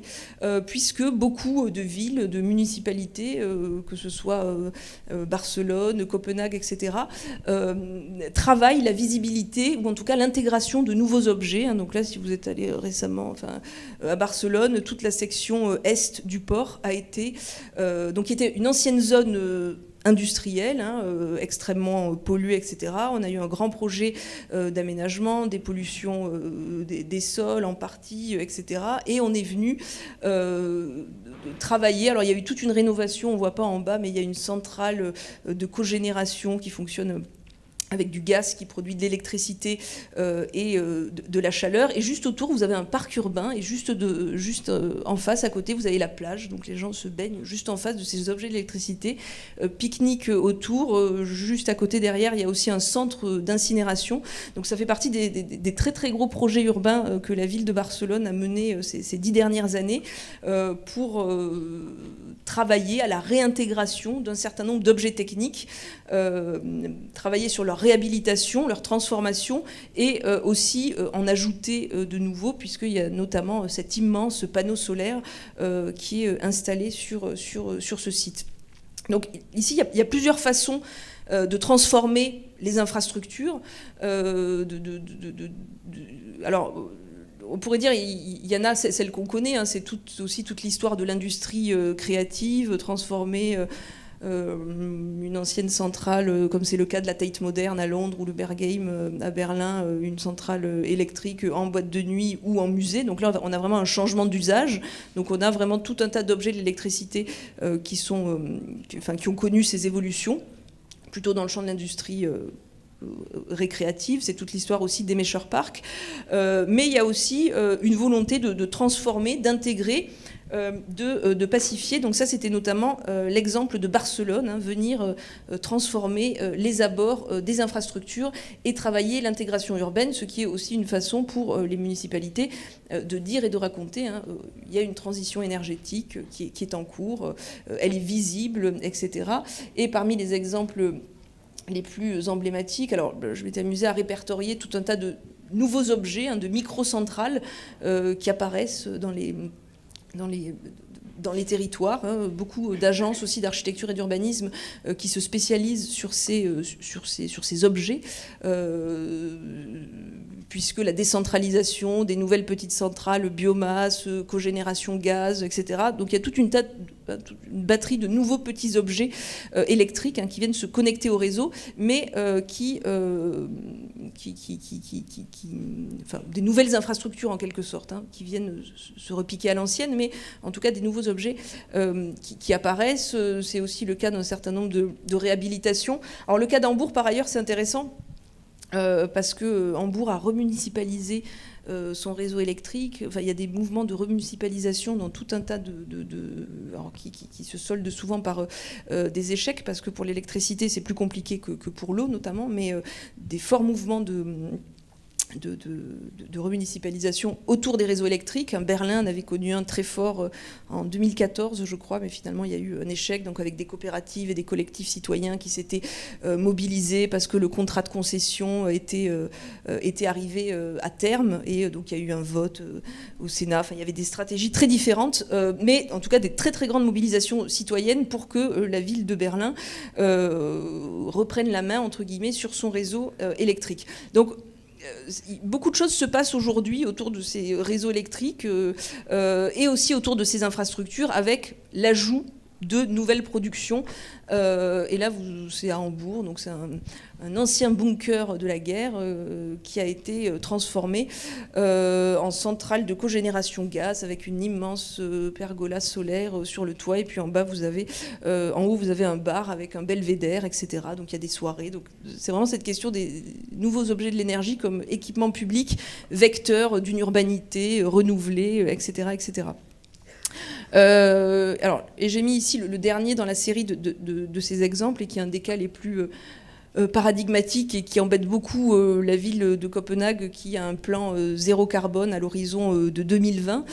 puisque beaucoup de villes, de municipalités, que ce soit Barcelone, Copenhague, etc., travaillent la visibilité ou en tout cas l'intégration de nouveaux objets. Donc là, si vous êtes allé récemment à Barcelone, toute la section est du port a été, donc qui était une ancienne zone industrielle, extrêmement polluée, etc. On a eu un grand projet d'aménagement, dépollution des sols en partie, etc. Et on est venu travailler. Alors il y a eu toute une rénovation, on ne voit pas en bas, mais il y a une centrale de cogénération qui fonctionne avec du gaz qui produit de l'électricité et de la chaleur. Et juste autour, vous avez un parc urbain, et juste en face, à côté, vous avez la plage. Donc les gens se baignent juste en face de ces objets d'électricité. Pique-nique autour. Juste à côté, derrière, il y a aussi un centre d'incinération. Donc ça fait partie des très très gros projets urbains que la ville de Barcelone a menés ces 10 dernières années pour travailler à la réintégration d'un certain nombre d'objets techniques, travailler sur leur réhabilitation, leur transformation, et aussi en ajouter de nouveaux, puisqu'il y a notamment cet immense panneau solaire qui est installé sur ce site. Donc ici, il y a plusieurs façons de transformer les infrastructures. Alors, on pourrait dire, il y en a celle qu'on connaît, hein, c'est aussi toute l'histoire de l'industrie créative, transformer une ancienne centrale, comme c'est le cas de la Tate Modern à Londres ou le Bergheim à Berlin, une centrale électrique en boîte de nuit ou en musée. Donc là, on a vraiment un changement d'usage. Donc on a vraiment tout un tas d'objets de l'électricité qui ont connu ces évolutions, plutôt dans le champ de l'industrie récréative. C'est toute l'histoire aussi des Mesher Park. Mais il y a aussi une volonté de transformer, d'intégrer, de pacifier. Donc ça, c'était notamment l'exemple de Barcelone, hein, venir transformer les abords des infrastructures et travailler l'intégration urbaine, ce qui est aussi une façon pour les municipalités de dire et de raconter, hein, il y a une transition énergétique qui est en cours, elle est visible, etc. Et parmi les exemples les plus emblématiques, alors je m'étais amusée à répertorier tout un tas de nouveaux objets, hein, de microcentrales qui apparaissent dans les territoires, hein, beaucoup d'agences aussi d'architecture et d'urbanisme qui se spécialisent sur ces objets, puisque la décentralisation des nouvelles petites centrales, biomasse, cogénération gaz, etc. Donc il y a toute une batterie de nouveaux petits objets électriques, hein, qui viennent se connecter au réseau, mais des nouvelles infrastructures en quelque sorte, hein, qui viennent se repiquer à l'ancienne, mais en tout cas des nouveaux objets qui apparaissent. C'est aussi le cas d'un certain nombre de réhabilitations. Alors le cas d'Hambourg, par ailleurs, c'est intéressant parce que Hambourg a remunicipalisé son réseau électrique. Enfin, il y a des mouvements de remunicipalisation dans tout un tas qui se soldent souvent par des échecs, parce que pour l'électricité, c'est plus compliqué que pour l'eau notamment, mais des forts mouvements de remunicipalisation autour des réseaux électriques. Berlin en avait connu un très fort en 2014, je crois, mais finalement il y a eu un échec, donc avec des coopératives et des collectifs citoyens qui s'étaient mobilisés parce que le contrat de concession était arrivé à terme, et donc il y a eu un vote au Sénat. Enfin, il y avait des stratégies très différentes, mais en tout cas des très très grandes mobilisations citoyennes pour que la ville de Berlin reprenne la main, entre guillemets, sur son réseau électrique. Donc beaucoup de choses se passent aujourd'hui autour de ces réseaux électriques et aussi autour de ces infrastructures, avec l'ajout de nouvelles productions. Et là, c'est à Hambourg, donc c'est un ancien bunker de la guerre qui a été transformé en centrale de cogénération gaz, avec une immense pergola solaire sur le toit. Et puis en bas, en haut, vous avez un bar avec un belvédère, etc. Donc il y a des soirées. Donc c'est vraiment cette question des nouveaux objets de l'énergie comme équipement public, vecteur d'une urbanité renouvelée, etc., etc. Et j'ai mis ici le dernier dans la série de ces exemples, et qui est un des cas les plus paradigmatiques et qui embête beaucoup la ville de Copenhague, qui a un plan zéro carbone à l'horizon de 2020.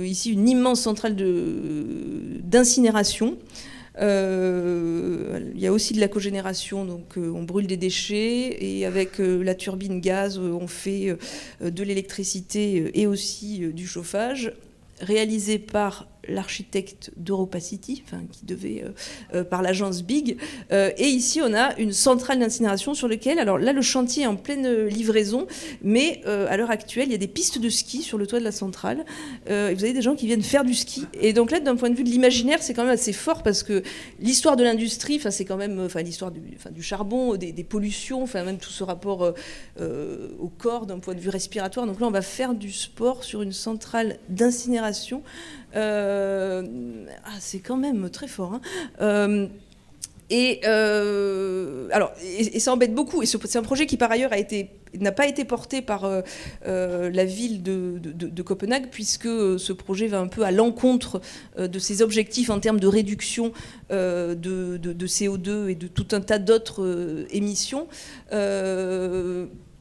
Ici, une immense centrale d'incinération. Il y a aussi de la cogénération, donc on brûle des déchets, et avec la turbine gaz, on fait de l'électricité et aussi du chauffage, réalisé par l'architecte d'EuropaCity, qui devait par l'agence Big. Et ici, on a une centrale d'incinération sur laquelle, alors là, le chantier est en pleine livraison, mais à l'heure actuelle, il y a des pistes de ski sur le toit de la centrale. Et vous avez des gens qui viennent faire du ski. Et donc là, d'un point de vue de l'imaginaire, c'est quand même assez fort, parce que l'histoire de l'industrie, c'est quand même l'histoire du charbon, des pollutions, même tout ce rapport au corps d'un point de vue respiratoire. Donc là, on va faire du sport sur une centrale d'incinération. C'est quand même très fort, hein. Et ça embête beaucoup. Et c'est un projet qui, par ailleurs, n'a pas été porté par la ville de Copenhague, puisque ce projet va un peu à l'encontre de ses objectifs en termes de réduction de CO2 et de tout un tas d'autres émissions.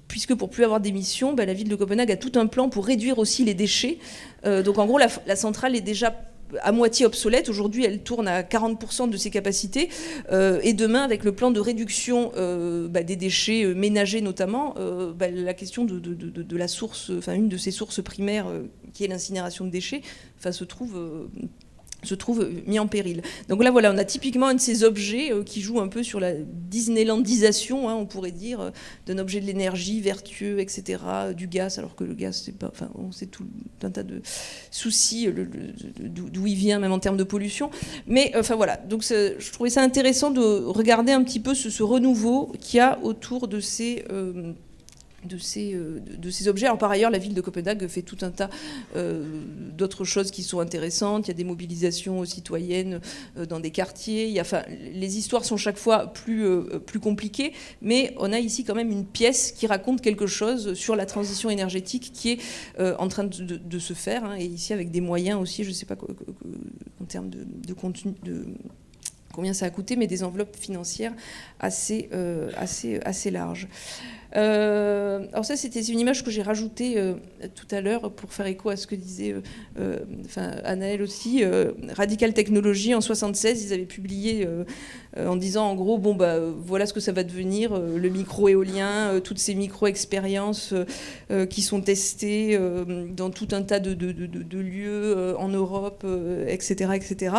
Puisque pour plus avoir d'émissions, la ville de Copenhague a tout un plan pour réduire aussi les déchets. Donc en gros, la centrale est déjà à moitié obsolète. Aujourd'hui, elle tourne à 40% de ses capacités. Et demain, avec le plan de réduction des déchets ménagers notamment, la question de la source, une de ses sources primaires, qui est l'incinération de déchets, se trouve mis en péril. Donc là, voilà, on a typiquement un de ces objets qui joue un peu sur la Disneylandisation, on pourrait dire, d'un objet de l'énergie vertueux, etc., du gaz, alors que le gaz, c'est pas, on sait tout un tas de soucis d'où il vient, même en termes de pollution. Mais voilà, donc je trouvais ça intéressant de regarder un petit peu ce renouveau qu'il y a autour de ces objets. Alors par ailleurs, la ville de Copenhague fait tout un tas d'autres choses qui sont intéressantes. Il y a des mobilisations citoyennes dans des quartiers. Les histoires sont chaque fois plus compliquées, mais on a ici quand même une pièce qui raconte quelque chose sur la transition énergétique qui est en train de se faire, et ici avec des moyens aussi, je ne sais pas en termes de contenu, combien ça a coûté, mais des enveloppes financières assez larges. Alors ça, c'était une image que j'ai rajoutée tout à l'heure pour faire écho à ce que disait Anaëlle aussi. Radical Technologies, en 1976, ils avaient publié en disant en gros, voilà ce que ça va devenir, le micro-éolien, toutes ces micro-expériences qui sont testées dans tout un tas de lieux en Europe, etc. etc.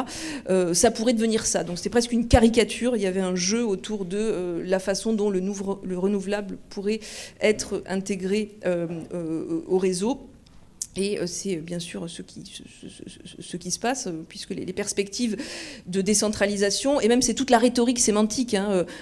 Ça pourrait devenir ça. Donc c'était presque une caricature. Il y avait un jeu autour de la façon dont le renouvelable pourrait être intégré au réseau. Et c'est bien sûr ce qui se passe, puisque les perspectives de décentralisation, et même c'est toute la rhétorique sémantique.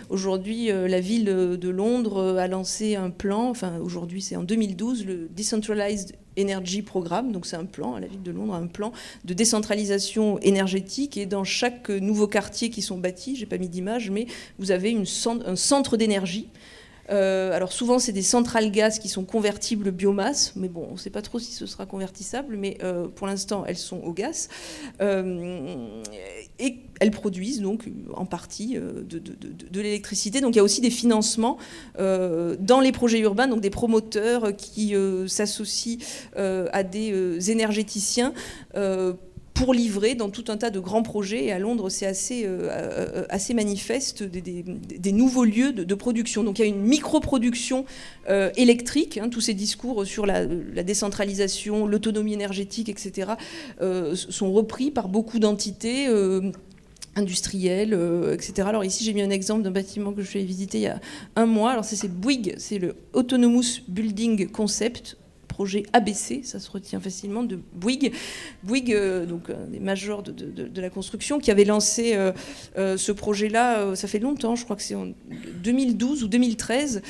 Aujourd'hui, la ville de Londres a lancé un plan, aujourd'hui c'est en 2012, le Decentralized Energy Programme, donc c'est un plan, la ville de Londres a un plan de décentralisation énergétique, et dans chaque nouveau quartier qui sont bâtis, j'ai pas mis d'image, mais vous avez un centre d'énergie. Alors souvent c'est des centrales gaz qui sont convertibles biomasse, mais bon, on ne sait pas trop si ce sera convertissable, mais pour l'instant elles sont au gaz, et elles produisent donc en partie de l'électricité. Donc il y a aussi des financements dans les projets urbains, donc des promoteurs qui s'associent à des énergéticiens pour livrer dans tout un tas de grands projets. Et à Londres, c'est assez manifeste des nouveaux lieux de production. Donc il y a une micro-production électrique. Tous ces discours sur la décentralisation, l'autonomie énergétique, etc., sont repris par beaucoup d'entités industrielles, etc. Alors ici, j'ai mis un exemple d'un bâtiment que je suis allée visiter il y a un mois. Alors c'est Bouygues, c'est le Autonomous Building Concept, projet ABC, ça se retient facilement, de Bouygues. Bouygues, donc un des majors de la construction, qui avait lancé ce projet-là, ça fait longtemps, je crois que c'est en 2012 ou 2013,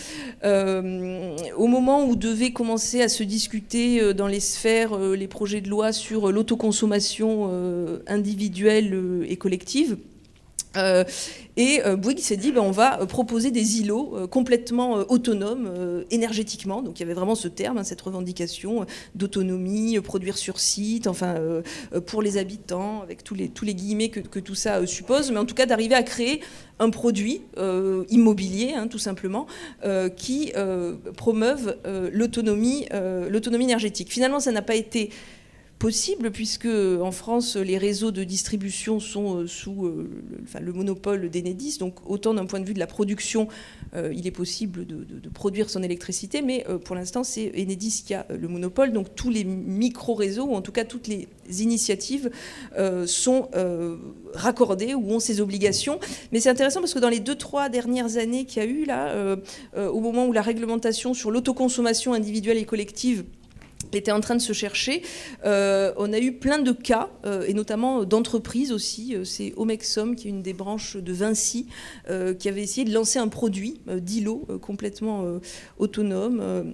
au moment où devait commencer à se discuter dans les sphères les projets de loi sur l'autoconsommation individuelle et collective. Et Bouygues s'est dit, on va proposer des îlots complètement autonomes énergétiquement. Donc il y avait vraiment ce terme, cette revendication d'autonomie, produire sur site, pour les habitants, avec tous les guillemets que tout ça suppose, mais en tout cas d'arriver à créer un produit immobilier, tout simplement, qui promeuve l'autonomie énergétique. Finalement, ça n'a pas été possible, puisque en France, les réseaux de distribution sont sous le monopole d'Enedis. Donc autant d'un point de vue de la production, il est possible de produire son électricité, mais pour l'instant, c'est Enedis qui a le monopole. Donc tous les micro-réseaux, ou en tout cas toutes les initiatives, sont raccordées ou ont ces obligations. Mais c'est intéressant parce que dans les 2-3 dernières années qu'il y a eu, là, au moment où la réglementation sur l'autoconsommation individuelle et collective était en train de se chercher, on a eu plein de cas, et notamment d'entreprises aussi. C'est Omexom, qui est une des branches de Vinci, qui avait essayé de lancer un produit d'îlot complètement autonome.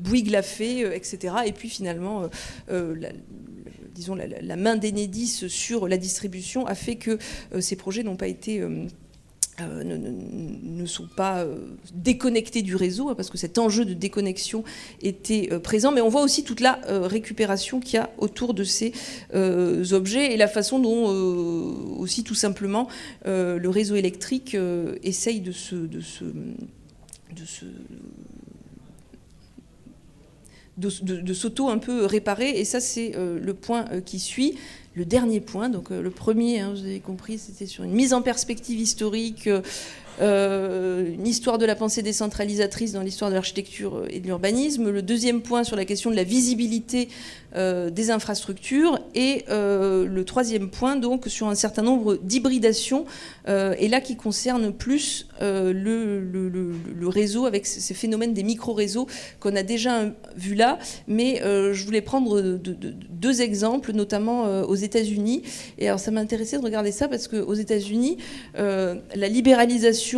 Bouygues l'a fait, etc. Et puis finalement, la main d'Enedis sur la distribution a fait que ces projets n'ont pas été ne sont pas déconnectés du réseau, parce que cet enjeu de déconnexion était présent, mais on voit aussi toute la récupération qu'il y a autour de ces objets et la façon dont aussi tout simplement le réseau électrique essaye de s'auto un peu réparer, et ça c'est le point qui suit. Le dernier point, donc le premier, vous avez compris, c'était sur une mise en perspective historique, une histoire de la pensée décentralisatrice dans l'histoire de l'architecture et de l'urbanisme. Le deuxième point sur la question de la visibilité des infrastructures, et le troisième point donc sur un certain nombre d'hybridations, et là qui concerne plus le réseau avec ces phénomènes des micro-réseaux qu'on a déjà vu là, mais je voulais prendre deux exemples, notamment aux États-Unis. Et alors ça m'intéressait de regarder ça parce qu'aux États-Unis, la libéralisation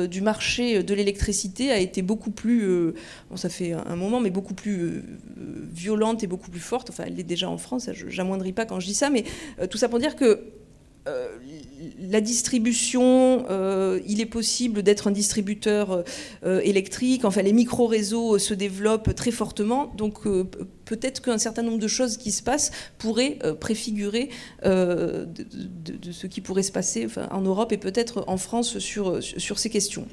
du marché de l'électricité a été beaucoup plus, bon, ça fait un moment, mais beaucoup plus violente et beaucoup plus forte. Enfin, elle l'est déjà en France, je n'amoindris pas quand je dis ça, mais tout ça pour dire que la distribution, il est possible d'être un distributeur électrique, enfin les micro-réseaux se développent très fortement, donc peut-être qu'un certain nombre de choses qui se passent pourraient préfigurer de ce qui pourrait se passer, enfin, en Europe et peut-être en France sur ces questions.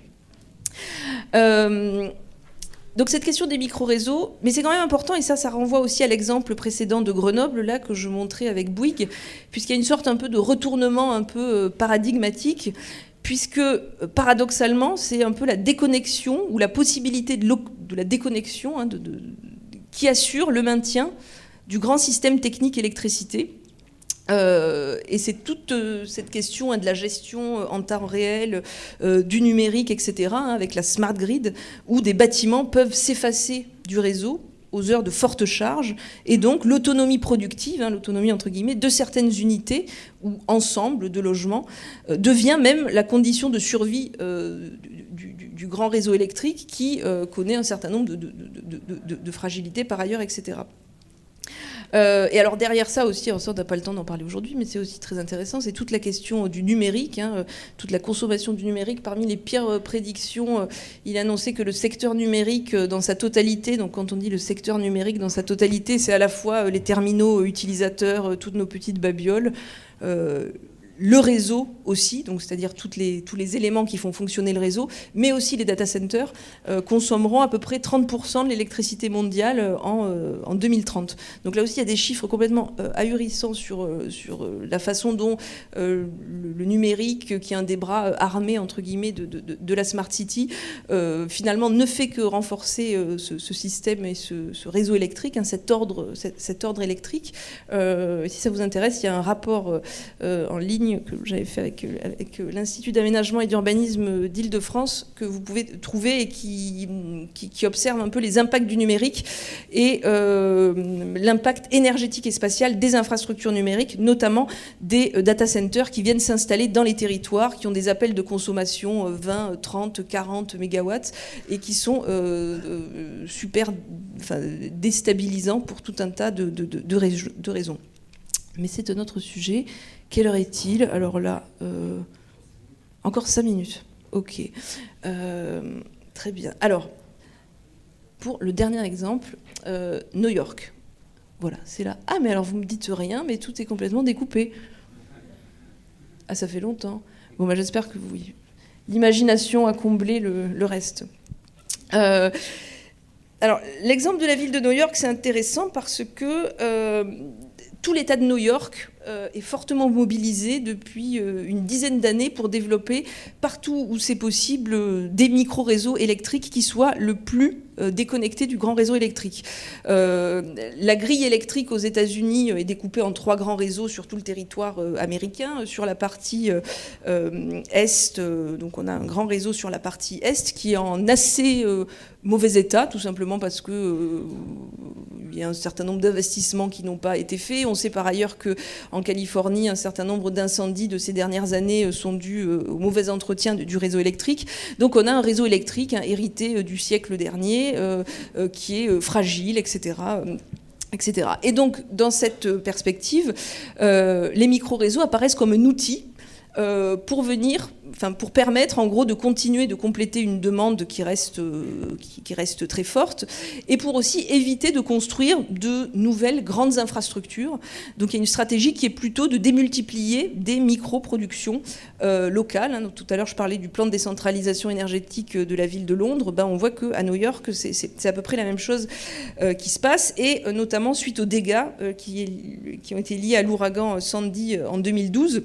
Donc cette question des micro-réseaux, mais c'est quand même important, et ça renvoie aussi à l'exemple précédent de Grenoble, là, que je montrais avec Bouygues, puisqu'il y a une sorte un peu de retournement un peu paradigmatique, puisque paradoxalement, c'est un peu la déconnexion, ou la possibilité de la déconnexion, qui assure le maintien du grand système technique électricité. Et c'est toute cette question de la gestion en temps réel, du numérique, etc., avec la smart grid, où des bâtiments peuvent s'effacer du réseau aux heures de forte charge, et donc l'autonomie productive, l'autonomie entre guillemets, de certaines unités ou ensemble de logements devient même la condition de survie du grand réseau électrique qui connaît un certain nombre de fragilités par ailleurs, etc. Et alors derrière ça aussi, on n'a pas le temps d'en parler aujourd'hui, mais c'est aussi très intéressant, c'est toute la question du numérique, toute la consommation du numérique. Parmi les pires prédictions, il annonçait que le secteur numérique dans sa totalité, donc quand on dit le secteur numérique dans sa totalité, c'est à la fois les terminaux utilisateurs, toutes nos petites babioles, le réseau aussi, donc c'est-à-dire tous les éléments qui font fonctionner le réseau, mais aussi les data centers, consommeront à peu près 30% de l'électricité mondiale en 2030. Donc là aussi, il y a des chiffres complètement ahurissants sur la façon dont le numérique, qui est un des bras armés, entre guillemets, de la Smart City, finalement ne fait que renforcer ce système et ce réseau électrique, cet ordre électrique. Si ça vous intéresse, il y a un rapport en ligne que j'avais fait avec l'Institut d'aménagement et d'urbanisme d'Île-de-France, que vous pouvez trouver et qui observe un peu les impacts du numérique et l'impact énergétique et spatial des infrastructures numériques, notamment des data centers qui viennent s'installer dans les territoires, qui ont des appels de consommation 20, 30, 40 mégawatts et qui sont super déstabilisants pour tout un tas de raisons. Mais c'est un autre sujet. Quelle heure est-il? Alors là, encore 5 minutes. Ok. Très bien. Alors, pour le dernier exemple, New York. Voilà, c'est là. Ah, mais alors vous me dites rien, mais tout est complètement découpé. Ah, ça fait longtemps. Bon, bah, j'espère que oui. L'imagination a comblé le reste. Alors, l'exemple de la ville de New York, c'est intéressant parce que tout l'État de New York est fortement mobilisé depuis une dizaine d'années pour développer partout où c'est possible des micro-réseaux électriques qui soient le plus déconnectés du grand réseau électrique. La grille électrique aux États-Unis est découpée en 3 grands réseaux sur tout le territoire américain. Sur la partie est, donc on a un grand réseau sur la partie est qui est en assez mauvais état, tout simplement parce que il y a un certain nombre d'investissements qui n'ont pas été faits. On sait par ailleurs qu'en Californie, un certain nombre d'incendies de ces dernières années sont dus au mauvais entretien du réseau électrique. Donc on a un réseau électrique hérité du siècle dernier, qui est fragile, etc. etc. Et donc, dans cette perspective, les micro-réseaux apparaissent comme un outil pour permettre en gros de continuer de compléter une demande qui reste très forte, et pour aussi éviter de construire de nouvelles grandes infrastructures. Donc il y a une stratégie qui est plutôt de démultiplier des micro-productions locales. Donc, tout à l'heure je parlais du plan de décentralisation énergétique de la ville de Londres. On voit qu'à New York c'est à peu près la même chose qui se passe, et notamment suite aux dégâts qui ont été liés à l'ouragan Sandy en 2012.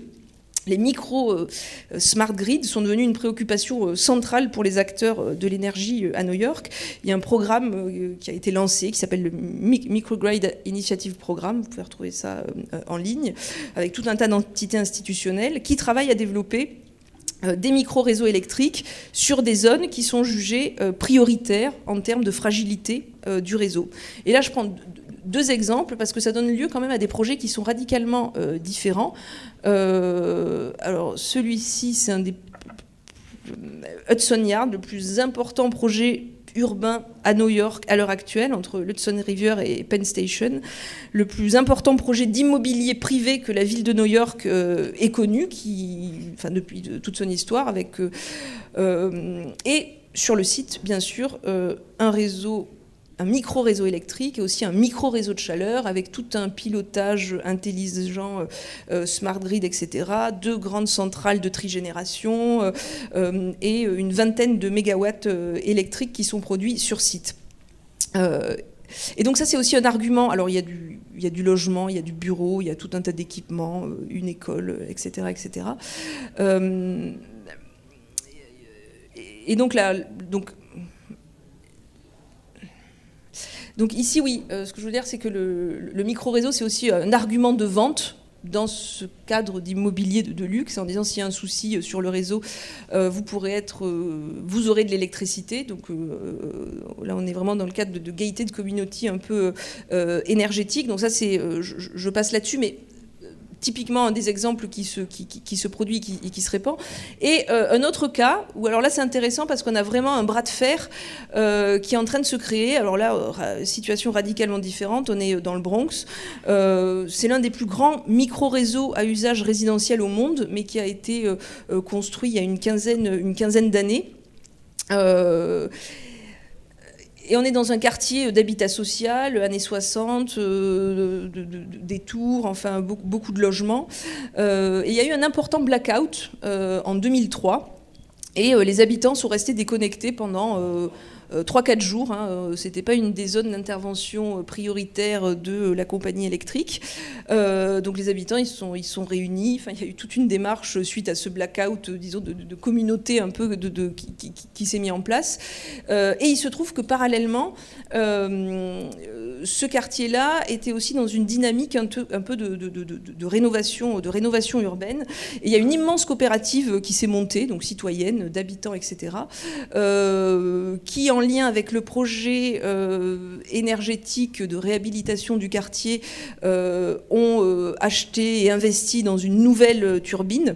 Les micro-smart grids sont devenus une préoccupation centrale pour les acteurs de l'énergie à New York. Il y a un programme qui a été lancé qui s'appelle le Microgrid Initiative Programme. Vous pouvez retrouver ça en ligne, avec tout un tas d'entités institutionnelles qui travaillent à développer des micro-réseaux électriques sur des zones qui sont jugées prioritaires en termes de fragilité du réseau. Et là, je prends deux exemples, parce que ça donne lieu quand même à des projets qui sont radicalement différents. Alors, celui-ci, c'est un des Hudson Yard, le plus important projet urbain à New York à l'heure actuelle, entre l'Hudson River et Penn Station. Le plus important projet d'immobilier privé que la ville de New York ait connu, depuis toute son histoire, et sur le site, bien sûr, un micro-réseau électrique et aussi un micro-réseau de chaleur avec tout un pilotage intelligent, smart grid, etc., 2 grandes centrales de trigénération et une vingtaine de mégawatts électriques qui sont produits sur site. Et donc ça, c'est aussi un argument. Alors il y a du logement, il y a du bureau, il y a tout un tas d'équipements, une école, etc., etc. Et donc là, donc ici, oui, ce que je veux dire, c'est que le micro-réseau, c'est aussi un argument de vente dans ce cadre d'immobilier de luxe, en disant s'il y a un souci sur le réseau, vous aurez de l'électricité. Donc là, on est vraiment dans le cadre de gated community un peu énergétique. Donc ça, je passe là-dessus, mais typiquement un des exemples qui se produit et qui se répand. Et un autre cas, où alors là c'est intéressant parce qu'on a vraiment un bras de fer qui est en train de se créer. Alors là, situation radicalement différente, on est dans le Bronx. C'est l'un des plus grands micro-réseaux à usage résidentiel au monde, mais qui a été construit il y a une quinzaine d'années. Et on est dans un quartier d'habitat social, années 60, des tours, enfin beaucoup de logements. Et il y a eu un important blackout en 2003. Et les habitants sont restés déconnectés pendant 3-4 jours. Ce n'était pas une des zones d'intervention prioritaire de la compagnie électrique. Donc les habitants, ils sont réunis. Enfin, il y a eu toute une démarche suite à ce blackout, disons, de communauté un peu qui s'est mis en place. Et il se trouve que parallèlement, ce quartier-là était aussi dans une dynamique un peu de rénovation urbaine. Et il y a une immense coopérative qui s'est montée, donc citoyenne, d'habitants, etc., qui, en lien avec le projet énergétique de réhabilitation du quartier, ont acheté et investi dans une nouvelle turbine.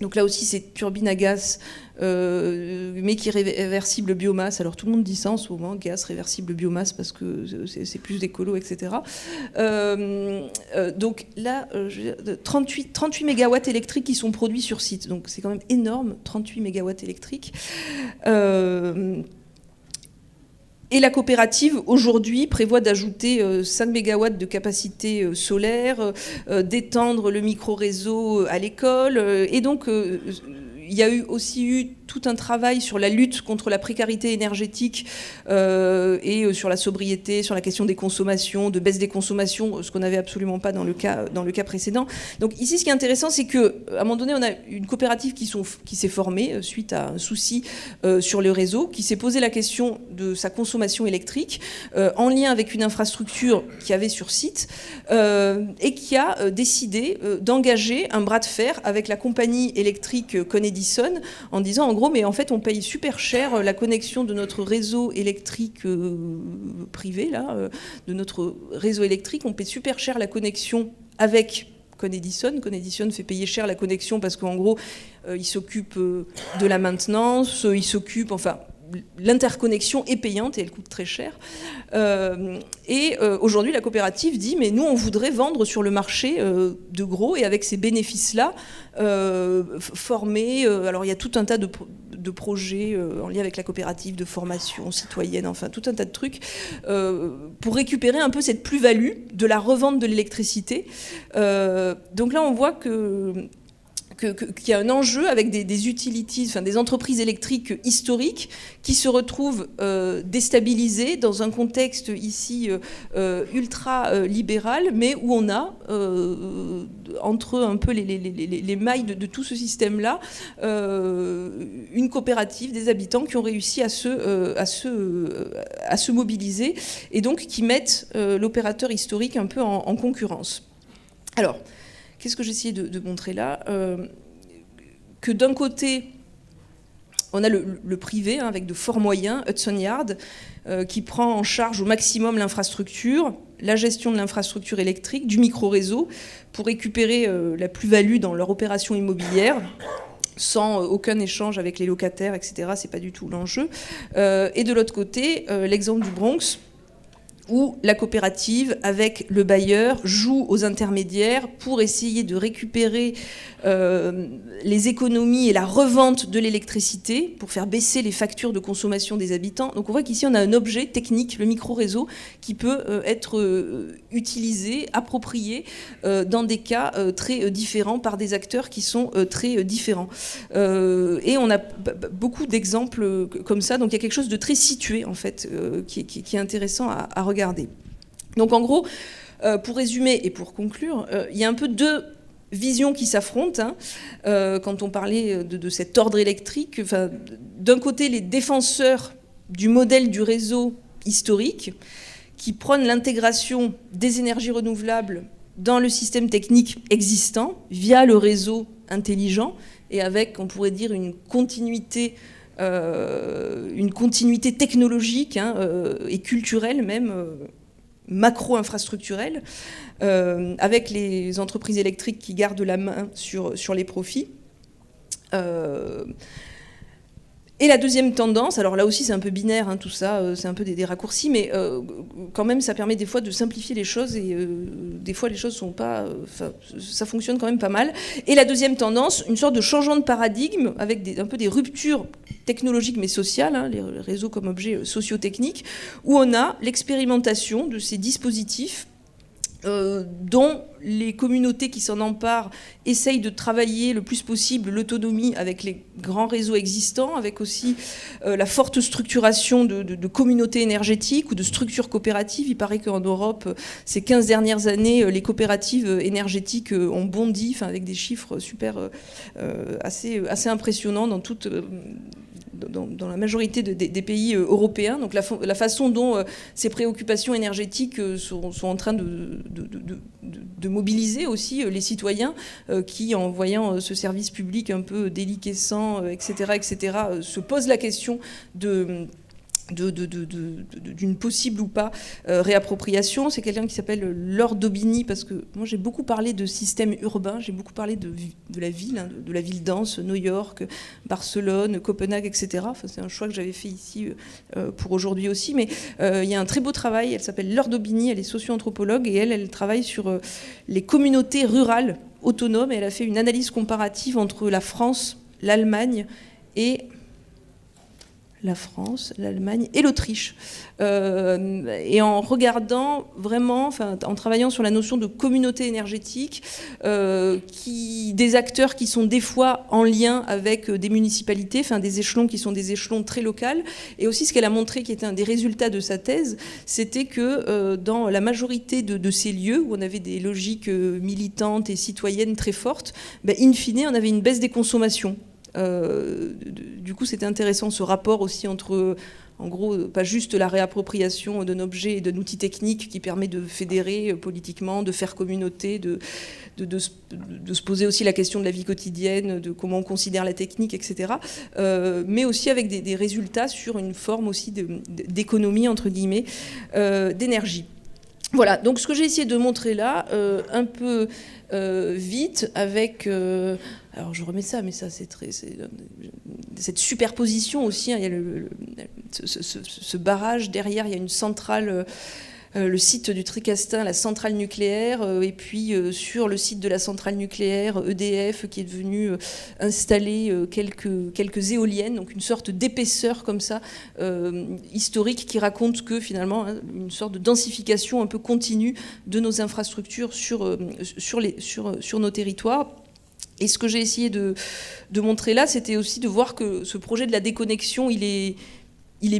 Donc là aussi, c'est turbine à gaz, mais qui est réversible biomasse. Alors tout le monde dit ça en ce moment, gaz, réversible biomasse, parce que c'est plus écolo, etc. Donc là, 38 mégawatts électriques qui sont produits sur site. Donc c'est quand même énorme, 38 mégawatts électriques. Et la coopérative, aujourd'hui, prévoit d'ajouter 5 mégawatts de capacité solaire, d'étendre le micro-réseau à l'école. Et donc, il y a aussi eu tout un travail sur la lutte contre la précarité énergétique et sur la sobriété, sur la question des consommations, de baisse des consommations, ce qu'on n'avait absolument pas dans le cas précédent. Donc ici, ce qui est intéressant, c'est qu'à un moment donné, on a une coopérative qui s'est formée suite à un souci sur le réseau, qui s'est posé la question de sa consommation électrique en lien avec une infrastructure qu'il y avait sur site et qui a décidé d'engager un bras de fer avec la compagnie électrique Con Edison en disant, en gros, mais en fait, on paye super cher la connexion de notre réseau électrique privé, là, de notre réseau électrique. On paye super cher la connexion avec Con Edison. Con Edison fait payer cher la connexion parce qu'en gros, il s'occupe de la maintenance, il s'occupe, enfin, l'interconnexion est payante et elle coûte très cher. Aujourd'hui, la coopérative dit, mais nous, on voudrait vendre sur le marché de gros, et avec ces bénéfices-là, former... alors, il y a tout un tas de projets en lien avec la coopérative, de formation citoyenne, enfin, tout un tas de trucs, pour récupérer un peu cette plus-value de la revente de l'électricité. Donc là, on voit qu'il y a un enjeu avec des utilities, enfin des entreprises électriques historiques qui se retrouvent déstabilisées dans un contexte ici ultra-libéral, mais où on a, entre un peu les mailles de tout ce système-là, une coopérative des habitants qui ont réussi à se mobiliser et donc qui mettent l'opérateur historique un peu en concurrence. Alors, qu'est-ce que j'essayais de montrer là ? Que d'un côté, on a le privé, hein, avec de forts moyens, Hudson Yard, qui prend en charge au maximum l'infrastructure, la gestion de l'infrastructure électrique, du micro-réseau, pour récupérer la plus-value dans leur opération immobilière, sans aucun échange avec les locataires, etc. C'est pas du tout l'enjeu. Et de l'autre côté, l'exemple du Bronx, où la coopérative, avec le bailleur, joue aux intermédiaires pour essayer de récupérer les économies et la revente de l'électricité pour faire baisser les factures de consommation des habitants. Donc on voit qu'ici on a un objet technique, le micro-réseau, qui peut être utilisé, approprié dans des cas très différents par des acteurs qui sont très différents. Et on a beaucoup d'exemples comme ça, donc il y a quelque chose de très situé en fait qui est intéressant à regarder. Donc en gros, pour résumer et pour conclure, il y a un peu deux visions qui s'affrontent, hein, quand on parlait de cet ordre électrique. Enfin, d'un côté, les défenseurs du modèle du réseau historique qui prônent l'intégration des énergies renouvelables dans le système technique existant via le réseau intelligent et avec, on pourrait dire, une continuité technologique, hein, et culturelle même, macro-infrastructurelle, avec les entreprises électriques qui gardent la main sur les profits. Et la deuxième tendance, alors là aussi c'est un peu binaire, hein, tout ça, c'est un peu des raccourcis, mais quand même ça permet des fois de simplifier les choses, et des fois les choses sont pas... ça fonctionne quand même pas mal. Et la deuxième tendance, une sorte de changement de paradigme, avec un peu des ruptures technologiques mais sociales, hein, les réseaux comme objet socio-technique, où on a l'expérimentation de ces dispositifs dont les communautés qui s'en emparent essayent de travailler le plus possible l'autonomie avec les grands réseaux existants, avec aussi la forte structuration de communautés énergétiques ou de structures coopératives. Il paraît qu'en Europe, ces 15 dernières années, les coopératives énergétiques ont bondi, enfin, avec des chiffres super assez impressionnants dans la majorité des pays européens. Donc la façon dont ces préoccupations énergétiques sont en train de mobiliser aussi les citoyens qui, en voyant ce service public un peu déliquescent, etc., se posent la question d'une possible ou pas réappropriation. C'est quelqu'un qui s'appelle Laure Daubigny, parce que moi j'ai beaucoup parlé de système urbain, j'ai beaucoup parlé de la ville, hein, de la ville dense, New York, Barcelone, Copenhague, etc. Enfin, c'est un choix que j'avais fait ici pour aujourd'hui aussi, mais il y a un très beau travail. Elle s'appelle Laure Daubigny, elle est socio-anthropologue, et elle travaille sur les communautés rurales autonomes, et elle a fait une analyse comparative entre la France, l'Allemagne et l'Allemagne et l'Autriche. Et en regardant vraiment, enfin, en travaillant sur la notion de communauté énergétique, des acteurs qui sont des fois en lien avec des municipalités, enfin des échelons qui sont des échelons très locaux. Et aussi ce qu'elle a montré, qui était un des résultats de sa thèse, c'était que dans la majorité de ces lieux où on avait des logiques militantes et citoyennes très fortes, in fine, on avait une baisse des consommations. Du coup, c'était intéressant ce rapport aussi entre, en gros, pas juste la réappropriation d'un objet et d'un outil technique qui permet de fédérer politiquement, de faire communauté, de se poser aussi la question de la vie quotidienne, de comment on considère la technique, etc. Mais aussi avec des résultats sur une forme aussi d'économie, entre guillemets, d'énergie. Voilà, donc ce que j'ai essayé de montrer là, un peu vite, avec alors je remets ça, mais ça c'est cette superposition aussi, hein, il y a ce barrage, derrière il y a une centrale, le site du Tricastin, la centrale nucléaire, et puis sur le site de la centrale nucléaire, EDF qui est devenu installer quelques éoliennes, donc une sorte d'épaisseur comme ça, historique, qui raconte que finalement, hein, une sorte de densification un peu continue de nos infrastructures sur nos territoires. Et ce que j'ai essayé de montrer là, c'était aussi de voir que ce projet de la déconnexion, il est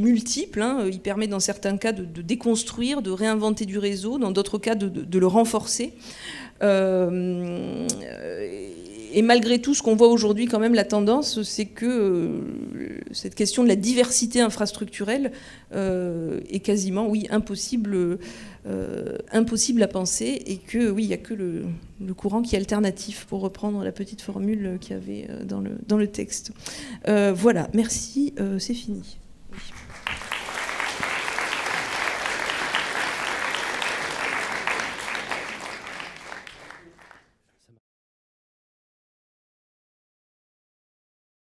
multiple, hein. Il permet dans certains cas de déconstruire, de réinventer du réseau, dans d'autres cas de le renforcer. Et malgré tout, ce qu'on voit aujourd'hui quand même, la tendance, c'est que cette question de la diversité infrastructurelle est quasiment, oui, impossible à penser, et que, oui, il n'y a que le courant qui est alternatif, pour reprendre la petite formule qu'il y avait dans le texte. Voilà, merci, c'est fini.